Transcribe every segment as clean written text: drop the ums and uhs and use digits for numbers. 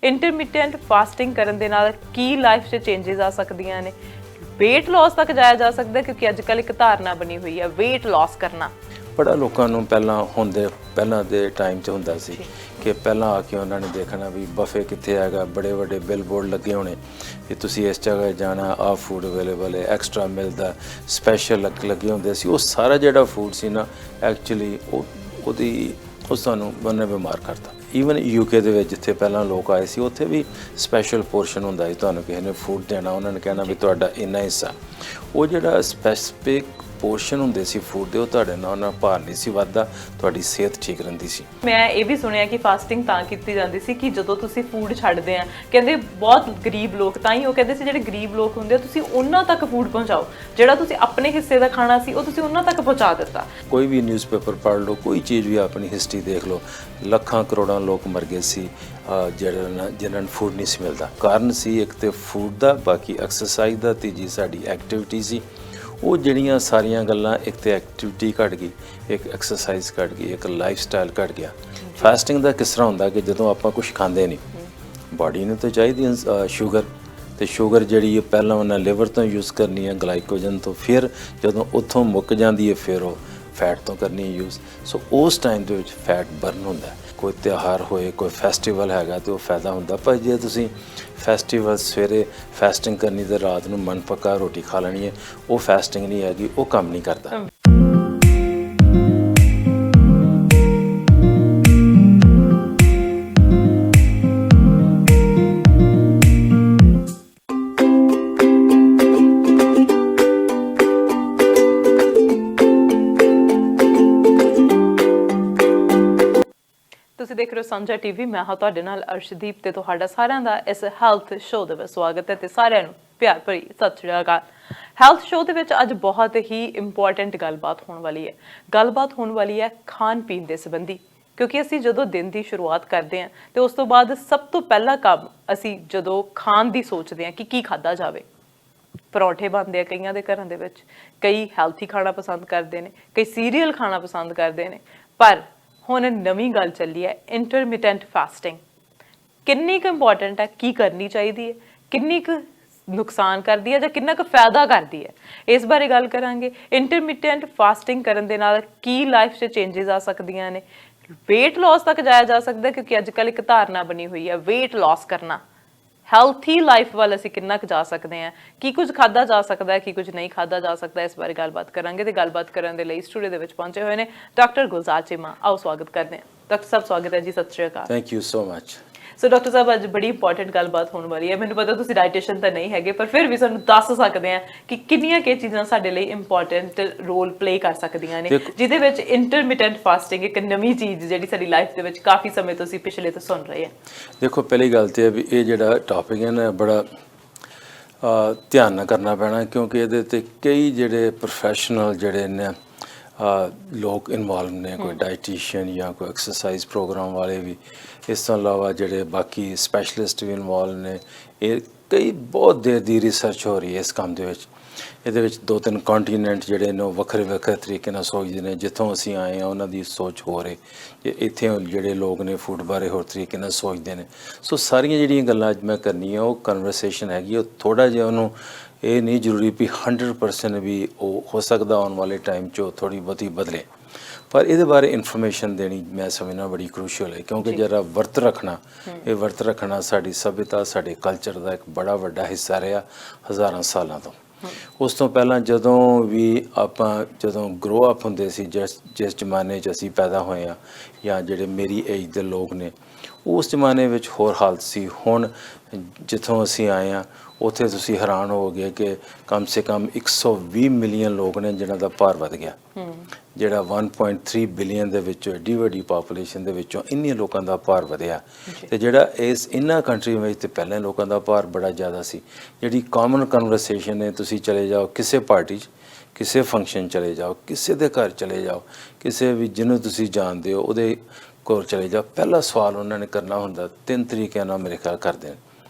ਇੰਟਰਮਿਟੈਂਟ fasting ਕਰਨ ਦੇ ਨਾਲ ਕੀ ਲਾਈਫ 'ਚ ਚੇਂਜਸ ਆ ਸਕਦੀਆਂ ਨੇ। weight loss ਤੱਕ ਜਾਇਆ ਜਾ ਸਕਦਾ ਕਿਉਂਕਿ ਅੱਜ ਕੱਲ੍ਹ ਇੱਕ ਧਾਰਨਾ ਬਣੀ ਹੋਈ ਹੈ weight loss ਕਰਨਾ। ਬੜਾ ਲੋਕਾਂ ਨੂੰ ਪਹਿਲਾਂ ਦੇ ਟਾਈਮ 'ਚ ਹੁੰਦਾ ਸੀ ਕਿ ਪਹਿਲਾਂ ਆ ਕੇ ਉਹਨਾਂ ਨੇ ਦੇਖਣਾ ਵੀ ਬਫੇ ਕਿੱਥੇ ਹੈਗਾ, ਬੜੇ ਵੱਡੇ ਬਿਲਬੋਰਡ ਲੱਗੇ ਹੋਣੇ ਕਿ ਤੁਸੀਂ ਇਸ ਜਗ੍ਹਾ ਜਾਣਾ, ਆਹ ਫੂਡ ਅਵੇਲੇਬਲ ਹੈ, ਐਕਸਟਰਾ ਮਿਲਦਾ, ਸਪੈਸ਼ਲ ਲੱਗੇ ਹੁੰਦੇ ਸੀ। ਉਹ ਸਾਰਾ ਜਿਹੜਾ ਫੂਡ ਸੀ ਨਾ ਐਕਚੁਅਲੀ ਉਹ ਸਾਨੂੰ ਬੰਨੇ ਬਿਮਾਰ ਕਰਤਾ। ਈਵਨ ਯੂਕੇ ਦੇ ਵਿੱਚ ਜਿੱਥੇ ਪਹਿਲਾਂ ਲੋਕ ਆਏ ਸੀ ਉੱਥੇ ਵੀ ਸਪੈਸ਼ਲ ਪੋਰਸ਼ਨ ਹੁੰਦਾ ਸੀ, ਤੁਹਾਨੂੰ ਕਿਸੇ ਨੇ ਫੂਡ ਦੇਣਾ, ਉਹਨਾਂ ਨੇ ਕਹਿਣਾ ਵੀ ਤੁਹਾਡਾ ਇੰਨਾ ਹਿੱਸਾ। ਉਹ ਜਿਹੜਾ ਸਪੈਸੀਫਿਕ ਪੋਰਸ਼ਨ ਹੁੰਦੇ ਸੀ ਫੂਡ ਦੇ, ਉਹ ਤੁਹਾਡੇ ਨਾਲ ਉਹਨਾਂ ਭਾਰ ਨਹੀਂ ਸੀ ਵੱਧਦਾ, ਤੁਹਾਡੀ ਸਿਹਤ ਠੀਕ ਰਹਿੰਦੀ ਸੀ। ਮੈਂ ਇਹ ਵੀ ਸੁਣਿਆ ਕਿ ਫਾਸਟਿੰਗ ਤਾਂ ਕੀਤੀ ਜਾਂਦੀ ਸੀ ਕਿ ਜਦੋਂ ਤੁਸੀਂ ਫੂਡ ਛੱਡਦੇ ਆ, ਕਹਿੰਦੇ ਬਹੁਤ ਗਰੀਬ ਲੋਕ, ਤਾਂ ਹੀ ਉਹ ਕਹਿੰਦੇ ਸੀ ਜਿਹੜੇ ਗਰੀਬ ਲੋਕ ਹੁੰਦੇ ਆ ਤੁਸੀਂ ਉਹਨਾਂ ਤੱਕ ਫੂਡ ਪਹੁੰਚਾਓ, ਜਿਹੜਾ ਤੁਸੀਂ ਆਪਣੇ ਹਿੱਸੇ ਦਾ ਖਾਣਾ ਸੀ ਉਹ ਤੁਸੀਂ ਉਹਨਾਂ ਤੱਕ ਪਹੁੰਚਾ ਦਿੱਤਾ। ਕੋਈ ਵੀ ਨਿਊਜ਼ਪੇਪਰ ਪੜ੍ਹ ਲਓ, ਕੋਈ ਚੀਜ਼ ਵੀ ਆਪਣੀ ਹਿਸਟਰੀ ਦੇਖ ਲਓ, ਲੱਖਾਂ ਕਰੋੜਾਂ ਲੋਕ ਮਰ ਗਏ ਸੀ ਜਿਹਨਾਂ ਨੂੰ ਫੂਡ ਨਹੀਂ ਸੀ ਮਿਲਦਾ। ਕਾਰਨ ਸੀ ਇੱਕ ਤੇ ਫੂਡ ਦਾ, ਬਾਕੀ ਐਕਸਰਸਾਈਜ਼ ਦਾ, ਤੀਜੀ ਸਾਡੀ ਐਕਟੀਵਿਟੀ ਸੀ। ਉਹ ਜਿਹੜੀਆਂ ਸਾਰੀਆਂ ਗੱਲਾਂ, ਇੱਕ ਤੇ ਐਕਟੀਵਿਟੀ ਘਟ ਗਈ, ਇੱਕ ਐਕਸਰਸਾਈਜ਼ ਘਟ ਗਈ, ਇੱਕ ਲਾਈਫ ਸਟਾਈਲ ਘਟ ਗਿਆ। ਫਾਸਟਿੰਗ ਦਾ ਕਿਸ ਤਰ੍ਹਾਂ ਹੁੰਦਾ ਕਿ ਜਦੋਂ ਆਪਾਂ ਕੁਝ ਖਾਂਦੇ ਨਹੀਂ, ਬਾਡੀ ਨੂੰ ਤਾਂ ਚਾਹੀਦੀ ਸ਼ੂਗਰ, ਤੇ ਸ਼ੂਗਰ ਜਿਹੜੀ ਪਹਿਲਾਂ ਉਹਨਾਂ ਲਿਵਰ ਤੋਂ ਯੂਜ਼ ਕਰਨੀ ਹੈ, ਗਲਾਈਕੋਜਨ ਤੋਂ, ਫਿਰ ਜਦੋਂ ਉੱਥੋਂ ਮੁੱਕ ਜਾਂਦੀ ਹੈ ਫਿਰ ਉਹ ਫੈਟ ਤੋਂ ਕਰਨੀ ਹੈ ਯੂਜ਼। ਸੋ ਉਸ ਟਾਈਮ ਦੇ ਵਿੱਚ ਫੈਟ ਬਰਨ ਹੁੰਦਾ। ਕੋਈ ਤਿਉਹਾਰ ਹੋਏ, ਕੋਈ ਫੈਸਟੀਵਲ ਹੈਗਾ ਤੇ ਉਹ ਫਾਇਦਾ ਹੁੰਦਾ। ਪਰ ਜੇ ਤੁਸੀਂ ਫੈਸਟੀਵਲ ਸਵੇਰੇ ਫਾਸਟਿੰਗ ਕਰਨੀ ਤੇ ਰਾਤ ਨੂੰ ਮਨ ਪੱਕਾ ਰੋਟੀ ਖਾ ਲੈਣੀ ਹੈ, ਉਹ ਫਾਸਟਿੰਗ ਨਹੀਂ ਹੈਗੀ, ਉਹ ਕੰਮ ਨਹੀਂ ਕਰਦਾ। ਤੁਸੀਂ ਦੇਖ ਰਹੇ ਹੋ ਸਾਂਝਾ ਟੀਵੀ। ਮੈਂ ਹਾਂ ਤੁਹਾਡੇ ਨਾਲ ਅਰਸ਼ਦੀਪ ਤੇ ਤੁਹਾਡਾ ਸਾਰਿਆਂ ਦਾ ਇਸ ਹੈਲਥ ਸ਼ੋਅ ਦੇ ਵਿੱਚ ਸਵਾਗਤ ਹੈ ਤੇ ਸਾਰਿਆਂ ਨੂੰ ਪਿਆਰ ਭਰੀ ਸਤਿ ਸ਼੍ਰੀ ਅਕਾਲ। ਹੈਲਥ ਸ਼ੋਅ ਦੇ ਵਿੱਚ ਅੱਜ ਬਹੁਤ ਹੀ ਇੰਪੋਰਟੈਂਟ ਗੱਲਬਾਤ ਹੋਣ ਵਾਲੀ ਹੈ। ਗੱਲਬਾਤ ਹੋਣ ਵਾਲੀ ਹੈ ਖਾਣ ਪੀਣ ਦੇ ਸੰਬੰਧੀ, ਕਿਉਂਕਿ ਅਸੀਂ ਜਦੋਂ ਦਿਨ ਦੀ ਸ਼ੁਰੂਆਤ ਕਰਦੇ ਹਾਂ ਤੇ ਉਸ ਤੋਂ ਬਾਅਦ ਸਭ ਤੋਂ ਪਹਿਲਾ ਕੰਮ ਅਸੀਂ ਜਦੋਂ ਖਾਣ ਦੀ ਸੋਚਦੇ ਹਾਂ ਕਿ ਕੀ ਖਾਧਾ ਜਾਵੇ। ਪਰੌਂਠੇ ਬਣਦੇ ਆ ਕਈਆਂ ਦੇ ਘਰਾਂ ਦੇ ਵਿੱਚ, ਕਈ ਹੈਲਥੀ ਖਾਣਾ ਪਸੰਦ ਕਰਦੇ ਨੇ, ਕਈ ਸੀਰੀਅਲ ਖਾਣਾ ਪਸੰਦ ਕਰਦੇ ਨੇ। ਪਰ ਹੁਣ ਨਵੀਂ ਗੱਲ ਚੱਲੀ ਹੈ ਇੰਟਰਮਿਟੈਂਟ ਫਾਸਟਿੰਗ। ਕਿੰਨੀ ਕੁ ਇੰਪੋਰਟੈਂਟ ਹੈ, ਕੀ ਕਰਨੀ ਚਾਹੀਦੀ ਹੈ, ਕਿੰਨੀ ਕੁ ਨੁਕਸਾਨ ਕਰਦੀ ਹੈ ਜਾਂ ਕਿੰਨਾ ਕੁ ਫਾਇਦਾ ਕਰਦੀ ਹੈ, ਇਸ ਬਾਰੇ ਗੱਲ ਕਰਾਂਗੇ। ਇੰਟਰਮਿਟੈਂਟ ਫਾਸਟਿੰਗ ਕਰਨ ਦੇ ਨਾਲ ਕੀ ਲਾਈਫ 'ਚ ਚੇਂਜਸ ਆ ਸਕਦੀਆਂ ਨੇ। weight loss ਤੱਕ ਜਾਇਆ ਜਾ ਸਕਦਾ ਕਿਉਂਕਿ ਅੱਜ ਕੱਲ੍ਹ ਇੱਕ ਧਾਰਨਾ ਬਣੀ ਹੋਈ ਹੈ weight loss ਕਰਨਾ। ਹੈਲਥੀ ਲਾਈਫ ਵੱਲ ਅਸੀਂ ਕਿੰਨਾ ਕੁ ਜਾ ਸਕਦੇ ਹਾਂ, ਕੀ ਕੁਝ ਖਾਧਾ ਜਾ ਸਕਦਾ ਹੈ, ਕੀ ਕੁਝ ਨਹੀਂ ਖਾਧਾ ਜਾ ਸਕਦਾ, ਇਸ ਬਾਰੇ ਗੱਲਬਾਤ ਕਰਾਂਗੇ। ਤੇ ਗੱਲਬਾਤ ਕਰਨ ਦੇ ਲਈ ਸਟੂਡੀਓ ਦੇ ਵਿੱਚ ਪਹੁੰਚੇ ਹੋਏ ਨੇ ਡਾਕਟਰ ਗੁਲਜ਼ਾਰ ਚੀਮਾ। ਆਓ ਸਵਾਗਤ ਕਰਦੇ ਹਾਂ। ਡਾਕਟਰ ਸਾਹਿਬ ਸਵਾਗਤ ਹੈ ਜੀ, ਸਤਿ ਸ਼੍ਰੀ ਅਕਾਲ। Thank you so much. So doctor ਸਾਹਿਬ ਅੱਜ ਬੜੀ ਇੰਪੋਰਟੈਂਟ ਗੱਲਬਾਤ ਹੋਣ ਵਾਲੀ ਹੈ। ਮੈਨੂੰ ਪਤਾ ਤੁਸੀਂ ਡਾਈਟੀਸ਼ੀਅਨ ਤਾਂ ਨਹੀਂ ਹੈਗੇ, ਪਰ ਫਿਰ ਵੀ ਸਾਨੂੰ ਦੱਸ ਸਕਦੇ ਆ ਕਿ ਕਿੰਨੀਆਂ ਕੁ ਚੀਜ਼ਾਂ ਸਾਡੇ ਲਈ ਇੰਪੋਰਟੈਂਟ ਰੋਲ ਪਲੇ ਕਰ ਸਕਦੀਆਂ ਨੇ, ਜਿਹਦੇ ਵਿੱਚ ਇੰਟਰਮਿਟੈਂਟ ਫਾਸਟਿੰਗ ਇੱਕ ਨਵੀਂ ਚੀਜ਼ ਜਿਹੜੀ ਸਾਡੀ ਲਾਈਫ ਦੇ ਵਿੱਚ ਕਾਫੀ ਸਮੇਂ ਤੋਂ ਅਸੀਂ ਪਿਛਲੇ ਤੋਂ ਸੁਣ ਰਹੇ ਹਾਂ। ਦੇਖੋ, ਪਹਿਲੀ ਗੱਲ ਤੇ ਹੈ ਵੀ ਇਹ ਜਿਹੜਾ ਟੌਪਿਕ ਹੈ ਨਾ ਬੜਾ ਧਿਆਨ ਨਾਲ ਕਰਨਾ ਪੈਣਾ, ਕਿਉਂਕਿ ਇਹਦੇ ਤੇ ਕਈ ਜਿਹੜੇ ਪ੍ਰੋਫੈਸ਼ਨਲ ਜਿਹੜੇ ਨੇ ਲੋਕ ਇਨਵੋਲਵ ਨੇ, ਕੋਈ ਡਾਈਟੀਸ਼ੀਅਨ ਜਾਂ ਕੋਈ ਐਕਸਰਸਾਈਜ਼ ਪ੍ਰੋਗਰਾਮ ਵਾਲੇ ਵੀ, ਇਸ ਤੋਂ ਇਲਾਵਾ ਜਿਹੜੇ ਬਾਕੀ ਸਪੈਸ਼ਲਿਸਟ ਵੀ ਇਨਵੋਲਵ ਨੇ। ਇਹ ਕਈ ਬਹੁਤ ਦੇਰ ਦੀ ਰਿਸਰਚ ਹੋ ਰਹੀ ਹੈ ਇਸ ਕੰਮ ਦੇ ਵਿੱਚ। ਇਹਦੇ ਵਿੱਚ 2-3 ਕੰਟੀਨੈਂਟ ਜਿਹੜੇ ਨੇ ਉਹ ਵੱਖਰੇ ਵੱਖਰੇ ਤਰੀਕੇ ਨਾਲ ਸੋਚਦੇ ਨੇ। ਜਿੱਥੋਂ ਅਸੀਂ ਆਏ ਹਾਂ ਉਹਨਾਂ ਦੀ ਸੋਚ ਹੋਰ ਹੈ, ਇੱਥੇ ਜਿਹੜੇ ਲੋਕ ਨੇ ਫੂਡ ਬਾਰੇ ਹੋਰ ਤਰੀਕੇ ਨਾਲ ਸੋਚਦੇ ਨੇ। ਸੋ ਸਾਰੀਆਂ ਜਿਹੜੀਆਂ ਗੱਲਾਂ ਅੱਜ ਮੈਂ ਕਰਨੀਆਂ ਉਹ ਕਨਵਰਸੇਸ਼ਨ ਹੈਗੀ, ਉਹ ਥੋੜ੍ਹਾ ਜਿਹਾ ਉਹਨੂੰ ਇਹ ਨਹੀਂ ਜ਼ਰੂਰੀ ਵੀ 100% ਵੀ ਉਹ ਹੋ ਸਕਦਾ ਆਉਣ ਵਾਲੇ ਟਾਈਮ 'ਚ ਥੋੜ੍ਹੀ ਬਹੁਤੀ ਬਦਲੇ, ਪਰ ਇਹਦੇ ਬਾਰੇ ਇਨਫੋਰਮੇਸ਼ਨ ਦੇਣੀ ਮੈਂ ਸਮਝਣਾ ਬੜੀ ਕਰੂਸ਼ੀਅਲ ਹੈ। ਕਿਉਂਕਿ ਜਿਹੜਾ ਵਰਤ ਰੱਖਣਾ, ਇਹ ਵਰਤ ਰੱਖਣਾ ਸਾਡੀ ਸੱਭਿਅਤਾ, ਸਾਡੇ ਕਲਚਰ ਦਾ ਇੱਕ ਬੜਾ ਵੱਡਾ ਹਿੱਸਾ ਰਿਹਾ ਹਜ਼ਾਰਾਂ ਸਾਲਾਂ ਤੋਂ। ਉਸ ਤੋਂ ਪਹਿਲਾਂ ਜਦੋਂ ਗਰੋ ਅਪ ਹੁੰਦੇ ਸੀ, ਜਿਸ ਜ਼ਮਾਨੇ 'ਚ ਅਸੀਂ ਪੈਦਾ ਹੋਏ ਹਾਂ ਜਾਂ ਜਿਹੜੇ ਮੇਰੀ ਏਜ ਦੇ ਲੋਕ ਨੇ, ਉਸ ਜ਼ਮਾਨੇ ਵਿੱਚ ਹੋਰ ਹਾਲਤ ਸੀ। ਹੁਣ ਜਿੱਥੋਂ ਅਸੀਂ ਆਏ ਹਾਂ ਉੱਥੇ ਤੁਸੀਂ ਹੈਰਾਨ ਹੋਵੋਗੇ ਕਿ ਕਮ ਸੇ ਕਮ 120 ਮਿਲੀਅਨ ਲੋਕ ਨੇ ਜਿਨ੍ਹਾਂ ਦਾ ਭਾਰ ਵੱਧ ਗਿਆ। ਜਿਹੜਾ 1.3 ਬਿਲੀਅਨ ਦੇ ਵਿੱਚੋਂ ਐਡੀ ਵੱਡੀ ਪਾਪੂਲੇਸ਼ਨ ਦੇ ਵਿੱਚੋਂ ਇੰਨੇ ਲੋਕਾਂ ਦਾ ਭਾਰ ਵਧਿਆ। ਤੇ ਜਿਹੜਾ ਇਹਨਾਂ ਕੰਟਰੀ ਵਿੱਚ ਤੇ ਪਹਿਲਾਂ ਲੋਕਾਂ ਦਾ ਭਾਰ ਬੜਾ ਜ਼ਿਆਦਾ ਸੀ। ਜਿਹੜੀ ਕਾਮਨ ਕਨਵਰਸੇਸ਼ਨ ਹੈ, ਤੁਸੀਂ ਚਲੇ ਜਾਓ ਕਿਸੇ ਪਾਰਟੀ 'ਚ, ਕਿਸੇ ਫੰਕਸ਼ਨ ਚਲੇ ਜਾਓ, ਕਿਸੇ ਦੇ ਘਰ ਚਲੇ ਜਾਓ, ਕਿਸੇ ਵੀ ਜਿਹਨੂੰ ਤੁਸੀਂ ਜਾਣਦੇ ਹੋ ਉਹਦੇ ਕੋਲ ਚਲੇ ਜਾਓ, ਪਹਿਲਾ ਸਵਾਲ ਉਹਨਾਂ ਨੇ ਕਰਨਾ ਹੁੰਦਾ 3 ਤਰੀਕਿਆਂ ਨਾਲ ਮੇਰੇ ਖਿਆਲ ਕਰਦੇ ਨੇ।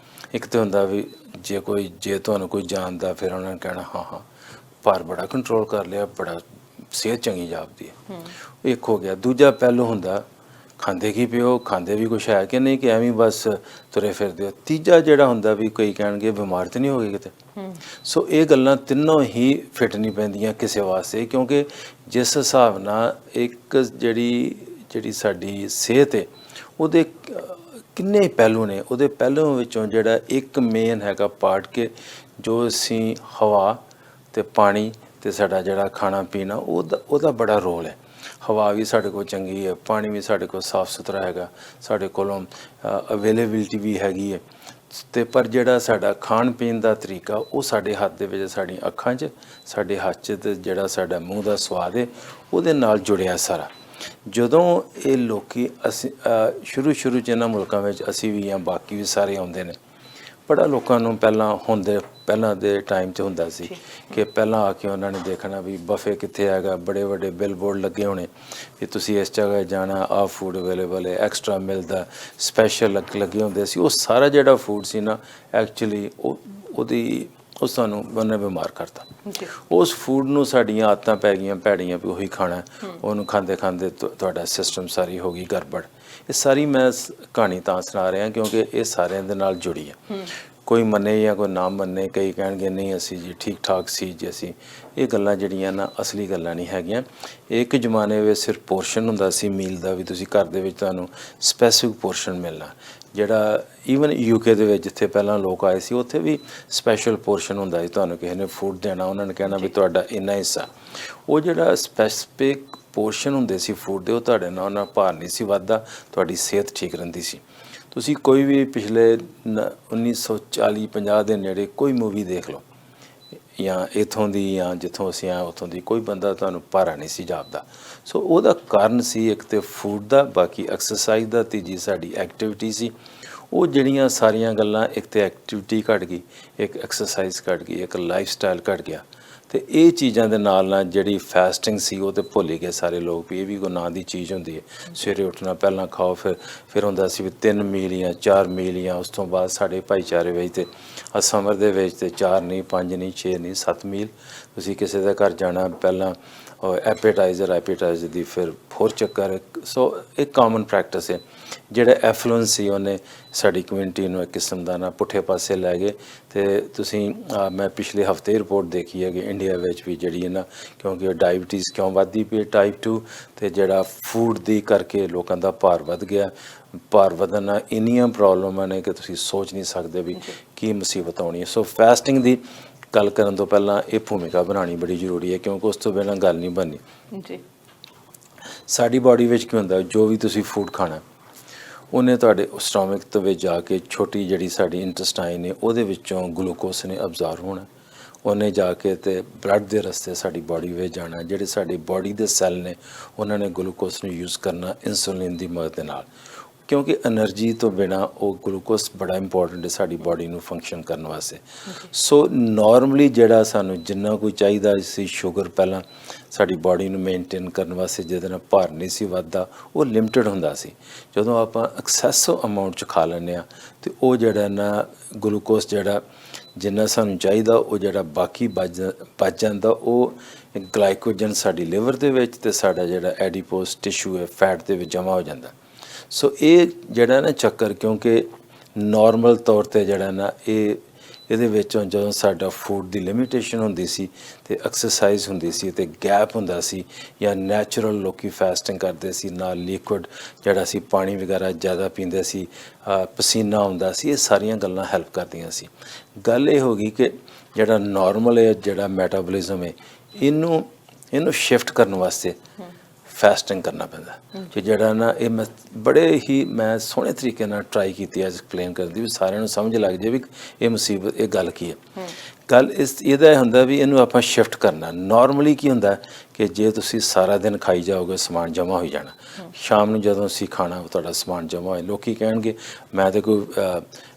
ਇੱਕ ਤਾਂ ਹੁੰਦਾ ਵੀ ਜੇ ਤੁਹਾਨੂੰ ਕੋਈ ਜਾਣਦਾ, ਫਿਰ ਉਹਨਾਂ ਨੇ ਕਹਿਣਾ ਹਾਂ ਭਾਰ ਬੜਾ ਕੰਟਰੋਲ ਕਰ ਲਿਆ, ਬੜਾ ਸਿਹਤ ਚੰਗੀ ਜਾਪਦੀ ਹੈ, ਇੱਕ ਹੋ ਗਿਆ। ਦੂਜਾ ਪਹਿਲੂ ਹੁੰਦਾ ਖਾਂਦੇ ਕੀ ਪਿਓ, ਖਾਂਦੇ ਵੀ ਕੁਛ ਹੈ ਕਿ ਨਹੀਂ, ਕਿ ਐਵੇਂ ਬਸ ਤੁਰੇ ਫਿਰਦੇ ਹੋ। ਤੀਜਾ ਜਿਹੜਾ ਹੁੰਦਾ ਵੀ ਕੋਈ ਕਹਿਣਗੇ ਬਿਮਾਰ ਤਾਂ ਨਹੀਂ ਹੋ ਗਏ ਕਿਤੇ। ਸੋ ਇਹ ਗੱਲਾਂ ਤਿੰਨੋਂ ਹੀ ਫਿੱਟ ਨਹੀਂ ਪੈਂਦੀਆਂ ਕਿਸੇ ਵਾਸਤੇ, ਕਿਉਂਕਿ ਜਿਸ ਹਿਸਾਬ ਨਾਲ ਇੱਕ ਜਿਹੜੀ ਸਾਡੀ ਸਿਹਤ ਹੈ ਉਹਦੇ ਕਿੰਨੇ ਪਹਿਲੂ ਨੇ। ਉਹਦੇ ਪਹਿਲੂਆਂ ਵਿੱਚੋਂ ਜਿਹੜਾ ਇੱਕ ਮੇਨ ਹੈਗਾ ਪਾਰਟ ਕਿ ਜੋ ਅਸੀਂ ਹਵਾ ਅਤੇ ਪਾਣੀ ਅਤੇ ਸਾਡਾ ਜਿਹੜਾ ਖਾਣਾ ਪੀਣਾ ਉਹਦਾ ਬੜਾ ਰੋਲ ਹੈ। ਹਵਾ ਵੀ ਸਾਡੇ ਕੋਲ ਚੰਗੀ ਹੈ, ਪਾਣੀ ਵੀ ਸਾਡੇ ਕੋਲ ਸਾਫ਼ ਸੁਥਰਾ ਹੈਗਾ, ਸਾਡੇ ਕੋਲੋਂ ਅਵੇਲੇਬਿਲਿਟੀ ਵੀ ਹੈਗੀ ਹੈ, ਅਤੇ ਪਰ ਜਿਹੜਾ ਸਾਡਾ ਖਾਣ ਪੀਣ ਦਾ ਤਰੀਕਾ ਉਹ ਸਾਡੇ ਹੱਥ ਦੇ ਵਿੱਚ, ਸਾਡੀਆਂ ਅੱਖਾਂ 'ਚ, ਸਾਡੇ ਹੱਥ 'ਚ, ਅਤੇ ਜਿਹੜਾ ਸਾਡਾ ਮੂੰਹ ਦਾ ਸਵਾਦ ਹੈ ਉਹਦੇ ਨਾਲ ਜੁੜਿਆ ਸਾਰਾ। ਜਦੋਂ ਇਹ ਲੋਕੀ ਅਸੀਂ ਸ਼ੁਰੂ 'ਚ ਇਹਨਾਂ ਮੁਲਕਾਂ ਵਿੱਚ ਅਸੀਂ ਵੀ ਜਾਂ ਬਾਕੀ ਵੀ ਸਾਰੇ ਆਉਂਦੇ ਨੇ, ਬੜਾ ਲੋਕਾਂ ਨੂੰ ਪਹਿਲਾਂ ਦੇ ਟਾਈਮ 'ਚ ਹੁੰਦਾ ਸੀ ਕਿ ਪਹਿਲਾਂ ਆ ਕੇ ਉਹਨਾਂ ਨੇ ਦੇਖਣਾ ਵੀ ਬਫੇ ਕਿੱਥੇ ਹੈਗਾ, ਬੜੇ ਵੱਡੇ ਬਿਲ ਬੋਰਡ ਲੱਗੇ ਹੋਣੇ ਵੀ ਤੁਸੀਂ ਇਸ ਜਗ੍ਹਾ ਜਾਣਾ, ਆਹ ਫੂਡ ਅਵੇਲੇਬਲ ਹੈ, ਐਕਸਟਰਾ ਮਿਲਦਾ, ਸਪੈਸ਼ਲ ਲੱਗੇ ਹੁੰਦੇ ਸੀ। ਉਹ ਸਾਰਾ ਜਿਹੜਾ ਫੂਡ ਸੀ ਨਾ, ਐਕਚੁਅਲੀ ਉਹ ਸਾਨੂੰ ਉਹਨੇ ਬਿਮਾਰ ਕਰਤਾ। ਉਸ ਫੂਡ ਨੂੰ ਸਾਡੀਆਂ ਆਦਤਾਂ ਪੈ ਗਈਆਂ ਭੈੜੀਆਂ ਵੀ ਉਹੀ ਖਾਣਾ, ਉਹਨੂੰ ਖਾਂਦੇ ਤੁਹਾਡਾ ਸਿਸਟਮ ਸਾਰੀ ਹੋ ਗਈ ਗੜਬੜ। ਇਹ ਸਾਰੀ ਮੈਂ ਕਹਾਣੀ ਤਾਂ ਸੁਣਾ ਰਿਹਾ ਕਿਉਂਕਿ ਇਹ ਸਾਰਿਆਂ ਦੇ ਨਾਲ ਜੁੜੀ ਹੈ। ਕੋਈ ਮੰਨੇ ਜਾਂ ਕੋਈ ਨਾ ਮੰਨੇ, ਕਈ ਕਹਿਣਗੇ ਨਹੀਂ ਅਸੀਂ ਜੀ ਠੀਕ ਠਾਕ ਸੀ ਜੀ ਅਸੀਂ। ਇਹ ਗੱਲਾਂ ਜਿਹੜੀਆਂ ਨਾ ਅਸਲੀ ਗੱਲਾਂ ਨਹੀਂ ਹੈਗੀਆਂ। ਇੱਕ ਜ਼ਮਾਨੇ ਵਿੱਚ ਸਿਰਫ ਪੋਰਸ਼ਨ ਹੁੰਦਾ ਸੀ ਮੀਲ ਦਾ, ਵੀ ਤੁਸੀਂ ਘਰ ਦੇ ਵਿੱਚ ਤੁਹਾਨੂੰ ਸਪੈਸੀਫਿਕ ਪੋਰਸ਼ਨ ਮਿਲਣਾ। ਜਿਹੜਾ ਈਵਨ UK ਦੇ ਵਿੱਚ ਜਿੱਥੇ ਪਹਿਲਾਂ ਲੋਕ ਆਏ ਸੀ ਉੱਥੇ ਵੀ ਸਪੈਸ਼ਲ ਪੋਰਸ਼ਨ ਹੁੰਦਾ ਸੀ। ਤੁਹਾਨੂੰ ਕਿਸੇ ਨੇ ਫੂਡ ਦੇਣਾ, ਉਹਨਾਂ ਨੇ ਕਹਿਣਾ ਵੀ ਤੁਹਾਡਾ ਇੰਨਾ ਹਿੱਸਾ। ਉਹ ਜਿਹੜਾ ਸਪੈਸੀਫਿਕ ਪੋਰਸ਼ਨ ਹੁੰਦੇ ਸੀ ਫੂਡ ਦੇ, ਉਹ ਤੁਹਾਡੇ ਨਾਲ ਉਹਨਾਂ ਭਾਰ ਨਹੀਂ ਸੀ ਵੱਧਦਾ, ਤੁਹਾਡੀ ਸਿਹਤ ਠੀਕ ਰਹਿੰਦੀ ਸੀ। ਤੁਸੀਂ ਕੋਈ ਵੀ ਪਿਛਲੇ 1940-50 ਦੇ ਨੇੜੇ ਕੋਈ ਮੂਵੀ ਦੇਖ ਲਓ, ਜਾਂ ਇੱਥੋਂ ਦੀ ਜਾਂ ਜਿੱਥੋਂ ਅਸੀਂ ਆਏ ਉੱਥੋਂ ਦੀ, ਕੋਈ ਬੰਦਾ ਤੁਹਾਨੂੰ ਭਾਰਾ ਨਹੀਂ ਸੀ ਜਾਪਦਾ। ਸੋ ਉਹਦਾ ਕਾਰਨ ਸੀ ਇੱਕ ਤਾਂ ਫੂਡ ਦਾ, ਬਾਕੀ ਐਕਸਰਸਾਈਜ਼ ਦਾ, ਤੀਜੀ ਸਾਡੀ ਐਕਟੀਵਿਟੀ ਸੀ। ਉਹ ਜਿਹੜੀਆਂ ਸਾਰੀਆਂ ਗੱਲਾਂ, ਇੱਕ ਤਾਂ ਐਕਟੀਵਿਟੀ ਘੱਟ ਗਈ, ਇੱਕ ਐਕਸਰਸਾਈਜ਼ ਘੱਟ ਗਈ, ਇੱਕ ਲਾਈਫ ਸਟਾਈਲ ਘੱਟ ਗਿਆ। ਅਤੇ ਇਹ ਚੀਜ਼ਾਂ ਦੇ ਨਾਲ ਜਿਹੜੀ ਫਾਸਟਿੰਗ ਸੀ ਉਹ ਤਾਂ ਭੁੱਲ ਹੀ ਗਏ ਸਾਰੇ ਲੋਕ ਵੀ ਇਹ ਵੀ ਕੋਈ ਨਾਂ ਦੀ ਚੀਜ਼ ਹੁੰਦੀ ਹੈ। ਸਵੇਰੇ ਉੱਠਣਾ, ਪਹਿਲਾਂ ਖਾਓ, ਫਿਰ ਹੁੰਦਾ ਸੀ ਵੀ 3 ਮੀਲ ਜਾਂ 4 ਮੀਲ, ਜਾਂ ਉਸ ਤੋਂ ਬਾਅਦ ਸਾਡੇ ਭਾਈਚਾਰੇ ਵਿੱਚ ਤੇ ਸਮਰ ਦੇ ਵਿੱਚ ਤੇ 4 ਨਹੀਂ, 5 ਨਹੀਂ, 6 ਨਹੀਂ, 7 ਮੀਲ। ਤੁਸੀਂ ਕਿਸੇ ਦੇ ਘਰ ਜਾਣਾ, ਪਹਿਲਾਂ ਐਪੇਟਾਈਜ਼ਰ ਦੀ, ਫਿਰ 4 ਚੱਕਰ। ਸੋ ਇਹ ਕਾਮਨ ਪ੍ਰੈਕਟਿਸ ਹੈ। ਜਿਹੜਾ ਐਫਲੂਐਂਸ ਸੀ ਉਹਨੇ ਸਾਡੀ ਕਮਿਊਨਿਟੀ ਨੂੰ ਇੱਕ ਕਿਸਮ ਦਾ ਨਾ ਪੁੱਠੇ ਪਾਸੇ ਲੈ ਗਏ। ਅਤੇ ਤੁਸੀਂ ਮੈਂ ਪਿਛਲੇ ਹਫ਼ਤੇ ਰਿਪੋਰਟ ਦੇਖੀ ਹੈ ਕਿ ਇੰਡੀਆ ਵਿੱਚ ਵੀ ਜਿਹੜੀ ਹੈ ਨਾ, ਕਿਉਂਕਿ ਡਾਇਬਟੀਜ਼ ਕਿਉਂ ਵੱਧਦੀ ਪਈ, ਟਾਈਪ 2, ਅਤੇ ਜਿਹੜਾ ਫੂਡ ਦੀ ਕਰਕੇ ਲੋਕਾਂ ਦਾ ਭਾਰ ਵੱਧ ਗਿਆ। ਭਾਰ ਵਧਣ ਨਾਲ ਇੰਨੀਆਂ ਪ੍ਰੋਬਲਮਾਂ ਨੇ ਕਿ ਤੁਸੀਂ ਸੋਚ ਨਹੀਂ ਸਕਦੇ ਵੀ ਕੀ ਮੁਸੀਬਤ ਆਉਣੀ ਹੈ। ਸੋ ਫਾਸਟਿੰਗ ਦੀ ਗੱਲ ਕਰਨ ਤੋਂ ਪਹਿਲਾਂ ਇਹ ਭੂਮਿਕਾ ਬਣਾਉਣੀ ਬੜੀ ਜ਼ਰੂਰੀ ਹੈ, ਕਿਉਂਕਿ ਉਸ ਤੋਂ ਬਿਨਾਂ ਗੱਲ ਨਹੀਂ ਬਣਨੀ ਜੀ। ਸਾਡੀ ਬਾਡੀ ਵਿੱਚ ਕੀ ਹੁੰਦਾ, ਜੋ ਵੀ ਤੁਸੀਂ ਫੂਡ ਖਾਣਾ ਉਹਨੇ ਤੁਹਾਡੇ ਸਟੋਮਿਕ ਦੇ ਵਿੱਚ ਜਾ ਕੇ, ਛੋਟੀ ਜਿਹੜੀ ਸਾਡੀ ਇੰਟੈਸਟਾਈਨ ਹੈ ਉਹਦੇ ਵਿੱਚੋਂ ਗਲੂਕੋਸ ਨੇ ਅਬਜ਼ਾਰਵ ਹੋਣਾ, ਉਹਨੇ ਜਾ ਕੇ ਤੇ ਬਲੱਡ ਦੇ ਰਸਤੇ ਸਾਡੀ ਬਾਡੀ ਵਿੱਚ ਜਾਣਾ। ਜਿਹੜੇ ਸਾਡੀ ਬਾਡੀ ਦੇ ਸੈੱਲ ਨੇ ਉਹਨਾਂ ਨੇ ਗਲੂਕੋਸ ਨੂੰ ਯੂਜ਼ ਕਰਨਾ ਇਨਸੂਲਿਨ ਦੀ ਮਦਦ ਦੇ ਨਾਲ, ਕਿਉਂਕਿ ਐਨਰਜੀ ਤੋਂ ਬਿਨਾਂ ਉਹ ਗਲੂਕੋਸ ਬੜਾ ਇੰਪੋਰਟੈਂਟ ਹੈ ਸਾਡੀ ਬਾਡੀ ਨੂੰ ਫੰਕਸ਼ਨ ਕਰਨ ਵਾਸਤੇ। ਸੋ ਨਾਰਮਲੀ ਜਿਹੜਾ ਸਾਨੂੰ ਜਿੰਨਾ ਕੋਈ ਚਾਹੀਦਾ ਸੀ ਸ਼ੂਗਰ ਪਹਿਲਾਂ ਸਾਡੀ ਬਾਡੀ ਨੂੰ ਮੇਨਟੇਨ ਕਰਨ ਵਾਸਤੇ, ਜਿਹਦੇ ਨਾਲ ਭਾਰ ਨਹੀਂ ਸੀ ਵੱਧਦਾ, ਉਹ ਲਿਮਟਿਡ ਹੁੰਦਾ ਸੀ। ਜਦੋਂ ਆਪਾਂ ਐਕਸੈਸਿਵ ਅਮਾਊਂਟ 'ਚ ਖਾ ਲੈਂਦੇ ਹਾਂ ਅਤੇ ਉਹ ਜਿਹੜਾ ਨਾ ਗਲੂਕੋਸ ਜਿਹੜਾ ਜਿੰਨਾ ਸਾਨੂੰ ਚਾਹੀਦਾ ਉਹ ਜਿਹੜਾ ਬਾਕੀ ਬਚ ਜਾਂਦਾ, ਉਹ ਗਲਾਈਕੋਜਨ ਸਾਡੀ ਲਿਵਰ ਦੇ ਵਿੱਚ ਅਤੇ ਸਾਡਾ ਜਿਹੜਾ ਐਡੀਪੋਸ ਟਿਸ਼ੂ ਹੈ ਫੈਟ ਦੇ ਵਿੱਚ ਜਮ੍ਹਾਂ ਹੋ ਜਾਂਦਾ। ਸੋ ਇਹ ਜਿਹੜਾ ਨਾ ਚੱਕਰ, ਕਿਉਂਕਿ ਨਾਰਮਲ ਤੌਰ 'ਤੇ ਜਿਹੜਾ ਨਾ ਇਹਦੇ ਵਿੱਚੋਂ ਜਦੋਂ ਸਾਡਾ ਫੂਡ ਦੀ ਲਿਮਿਟੇਸ਼ਨ ਹੁੰਦੀ ਸੀ ਅਤੇ ਐਕਸਰਸਾਈਜ਼ ਹੁੰਦੀ ਸੀ ਅਤੇ ਗੈਪ ਹੁੰਦਾ ਸੀ, ਜਾਂ ਨੈਚੁਰਲ ਲੋਕੀ ਫਾਸਟਿੰਗ ਕਰਦੇ ਸੀ, ਨਾਲ ਲਿਕੁਇਡ ਜਿਹੜਾ ਸੀ ਪਾਣੀ ਵਗੈਰਾ ਜ਼ਿਆਦਾ ਪੀਂਦੇ ਸੀ, ਪਸੀਨਾ ਆਉਂਦਾ ਸੀ, ਇਹ ਸਾਰੀਆਂ ਗੱਲਾਂ ਹੈਲਪ ਕਰਦੀਆਂ ਸੀ। ਗੱਲ ਇਹ ਹੋ ਗਈ ਕਿ ਜਿਹੜਾ ਨਾਰਮਲ ਹੈ, ਜਿਹੜਾ ਮੈਟਾਬੋਲਿਜ਼ਮ ਹੈ, ਇਹਨੂੰ ਸ਼ਿਫਟ ਕਰਨ ਵਾਸਤੇ ਫਾਸਟਿੰਗ ਕਰਨਾ ਪੈਂਦਾ। ਕਿ ਜਿਹੜਾ ਨਾ ਇਹ ਮੈਂ ਸੋਹਣੇ ਤਰੀਕੇ ਨਾਲ ਟਰਾਈ ਕੀਤੀ ਹੈ ਐਕਸਪਲੇਨ ਕਰਨ ਦੀ, ਵੀ ਸਾਰਿਆਂ ਨੂੰ ਸਮਝ ਲੱਗ ਜਾਏ ਵੀ ਇਹ ਮੁਸੀਬਤ, ਇਹ ਗੱਲ ਕੀ ਹੈ। ਗੱਲ ਇਹਦਾ ਹੁੰਦਾ ਵੀ ਇਹਨੂੰ ਆਪਾਂ ਸ਼ਿਫਟ ਕਰਨਾ। ਨਾਰਮਲੀ ਕੀ ਹੁੰਦਾ ਕਿ ਜੇ ਤੁਸੀਂ ਸਾਰਾ ਦਿਨ ਖਾਈ ਜਾਓਗੇ ਸਮਾਨ ਜਮ੍ਹਾਂ ਹੋਈ ਜਾਣਾ, ਸ਼ਾਮ ਨੂੰ ਜਦੋਂ ਅਸੀਂ ਖਾਣਾ ਤੁਹਾਡਾ ਸਮਾਨ ਜਮ੍ਹਾਂ ਹੋਏ, ਲੋਕੀ ਕਹਿਣਗੇ ਮੈਂ ਤਾਂ ਕੋਈ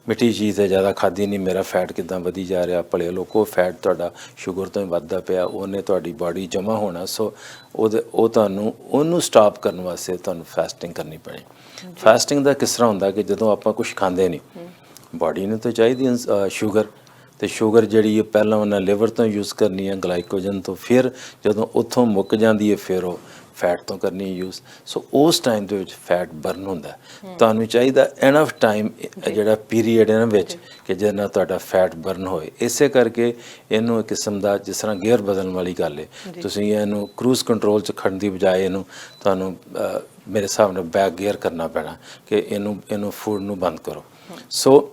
ਮਿੱਠੀ ਚੀਜ਼ ਤਾਂ ਜ਼ਿਆਦਾ ਖਾਧੀ ਨਹੀਂ, ਮੇਰਾ ਫੈਟ ਕਿੱਦਾਂ ਵਧੀ ਜਾ ਰਿਹਾ। ਭਲੇ ਲੋਕੋ, ਫੈਟ ਤੁਹਾਡਾ ਸ਼ੂਗਰ ਤੋਂ ਹੀ ਵੱਧਦਾ ਪਿਆ, ਉਹਨੇ ਤੁਹਾਡੀ ਬਾਡੀ ਜਮ੍ਹਾਂ ਹੋਣਾ। ਸੋ ਉਹਨੂੰ ਸਟਾਪ ਕਰਨ ਵਾਸਤੇ ਤੁਹਾਨੂੰ ਫਾਸਟਿੰਗ ਕਰਨੀ ਪੈਣੀ। ਫਾਸਟਿੰਗ ਦਾ ਕਿਸ ਤਰ੍ਹਾਂ ਹੁੰਦਾ ਕਿ ਜਦੋਂ ਆਪਾਂ ਕੁਝ ਖਾਂਦੇ ਨਹੀਂ, ਬਾਡੀ ਨੂੰ ਤਾਂ ਚਾਹੀਦੀ ਸ਼ੂਗਰ, ਅਤੇ ਸ਼ੂਗਰ ਜਿਹੜੀ ਹੈ ਪਹਿਲਾਂ ਉਹਨਾਂ ਲਿਵਰ ਤੋਂ ਯੂਜ਼ ਕਰਨੀ ਹੈ ਗਲਾਈਕੋਜਨ ਤੋਂ, ਫਿਰ ਜਦੋਂ ਉੱਥੋਂ ਮੁੱਕ ਜਾਂਦੀ ਹੈ ਫਿਰ ਉਹ ਫੈਟ ਤੋਂ ਕਰਨੀ ਯੂਜ਼। ਸੋ ਉਸ ਟਾਈਮ ਦੇ ਵਿੱਚ ਫੈਟ ਬਰਨ ਹੁੰਦਾ। ਤੁਹਾਨੂੰ ਚਾਹੀਦਾ ਐਨਫ ਟਾਈਮ ਜਿਹੜਾ ਪੀਰੀਅਡ ਇਹਨਾਂ ਵਿੱਚ ਕਿ ਜਿਹਦੇ ਨਾਲ ਤੁਹਾਡਾ ਫੈਟ ਬਰਨ ਹੋਏ। ਇਸੇ ਕਰਕੇ ਇਹਨੂੰ ਇੱਕ ਕਿਸਮ ਦਾ ਜਿਸ ਤਰ੍ਹਾਂ ਗੇਅਰ ਬਦਲਣ ਵਾਲੀ ਗੱਲ ਹੈ। ਤੁਸੀਂ ਇਹਨੂੰ ਕਰੂਜ਼ ਕੰਟਰੋਲ 'ਚ ਖੜਨ ਦੀ ਬਜਾਏ ਇਹਨੂੰ ਤੁਹਾਨੂੰ ਮੇਰੇ ਹਿਸਾਬ ਨਾਲ ਬੈਕ ਗੇਅਰ ਕਰਨਾ ਪੈਣਾ ਕਿ ਇਹਨੂੰ ਫੂਡ ਨੂੰ ਬੰਦ ਕਰੋ। ਸੋ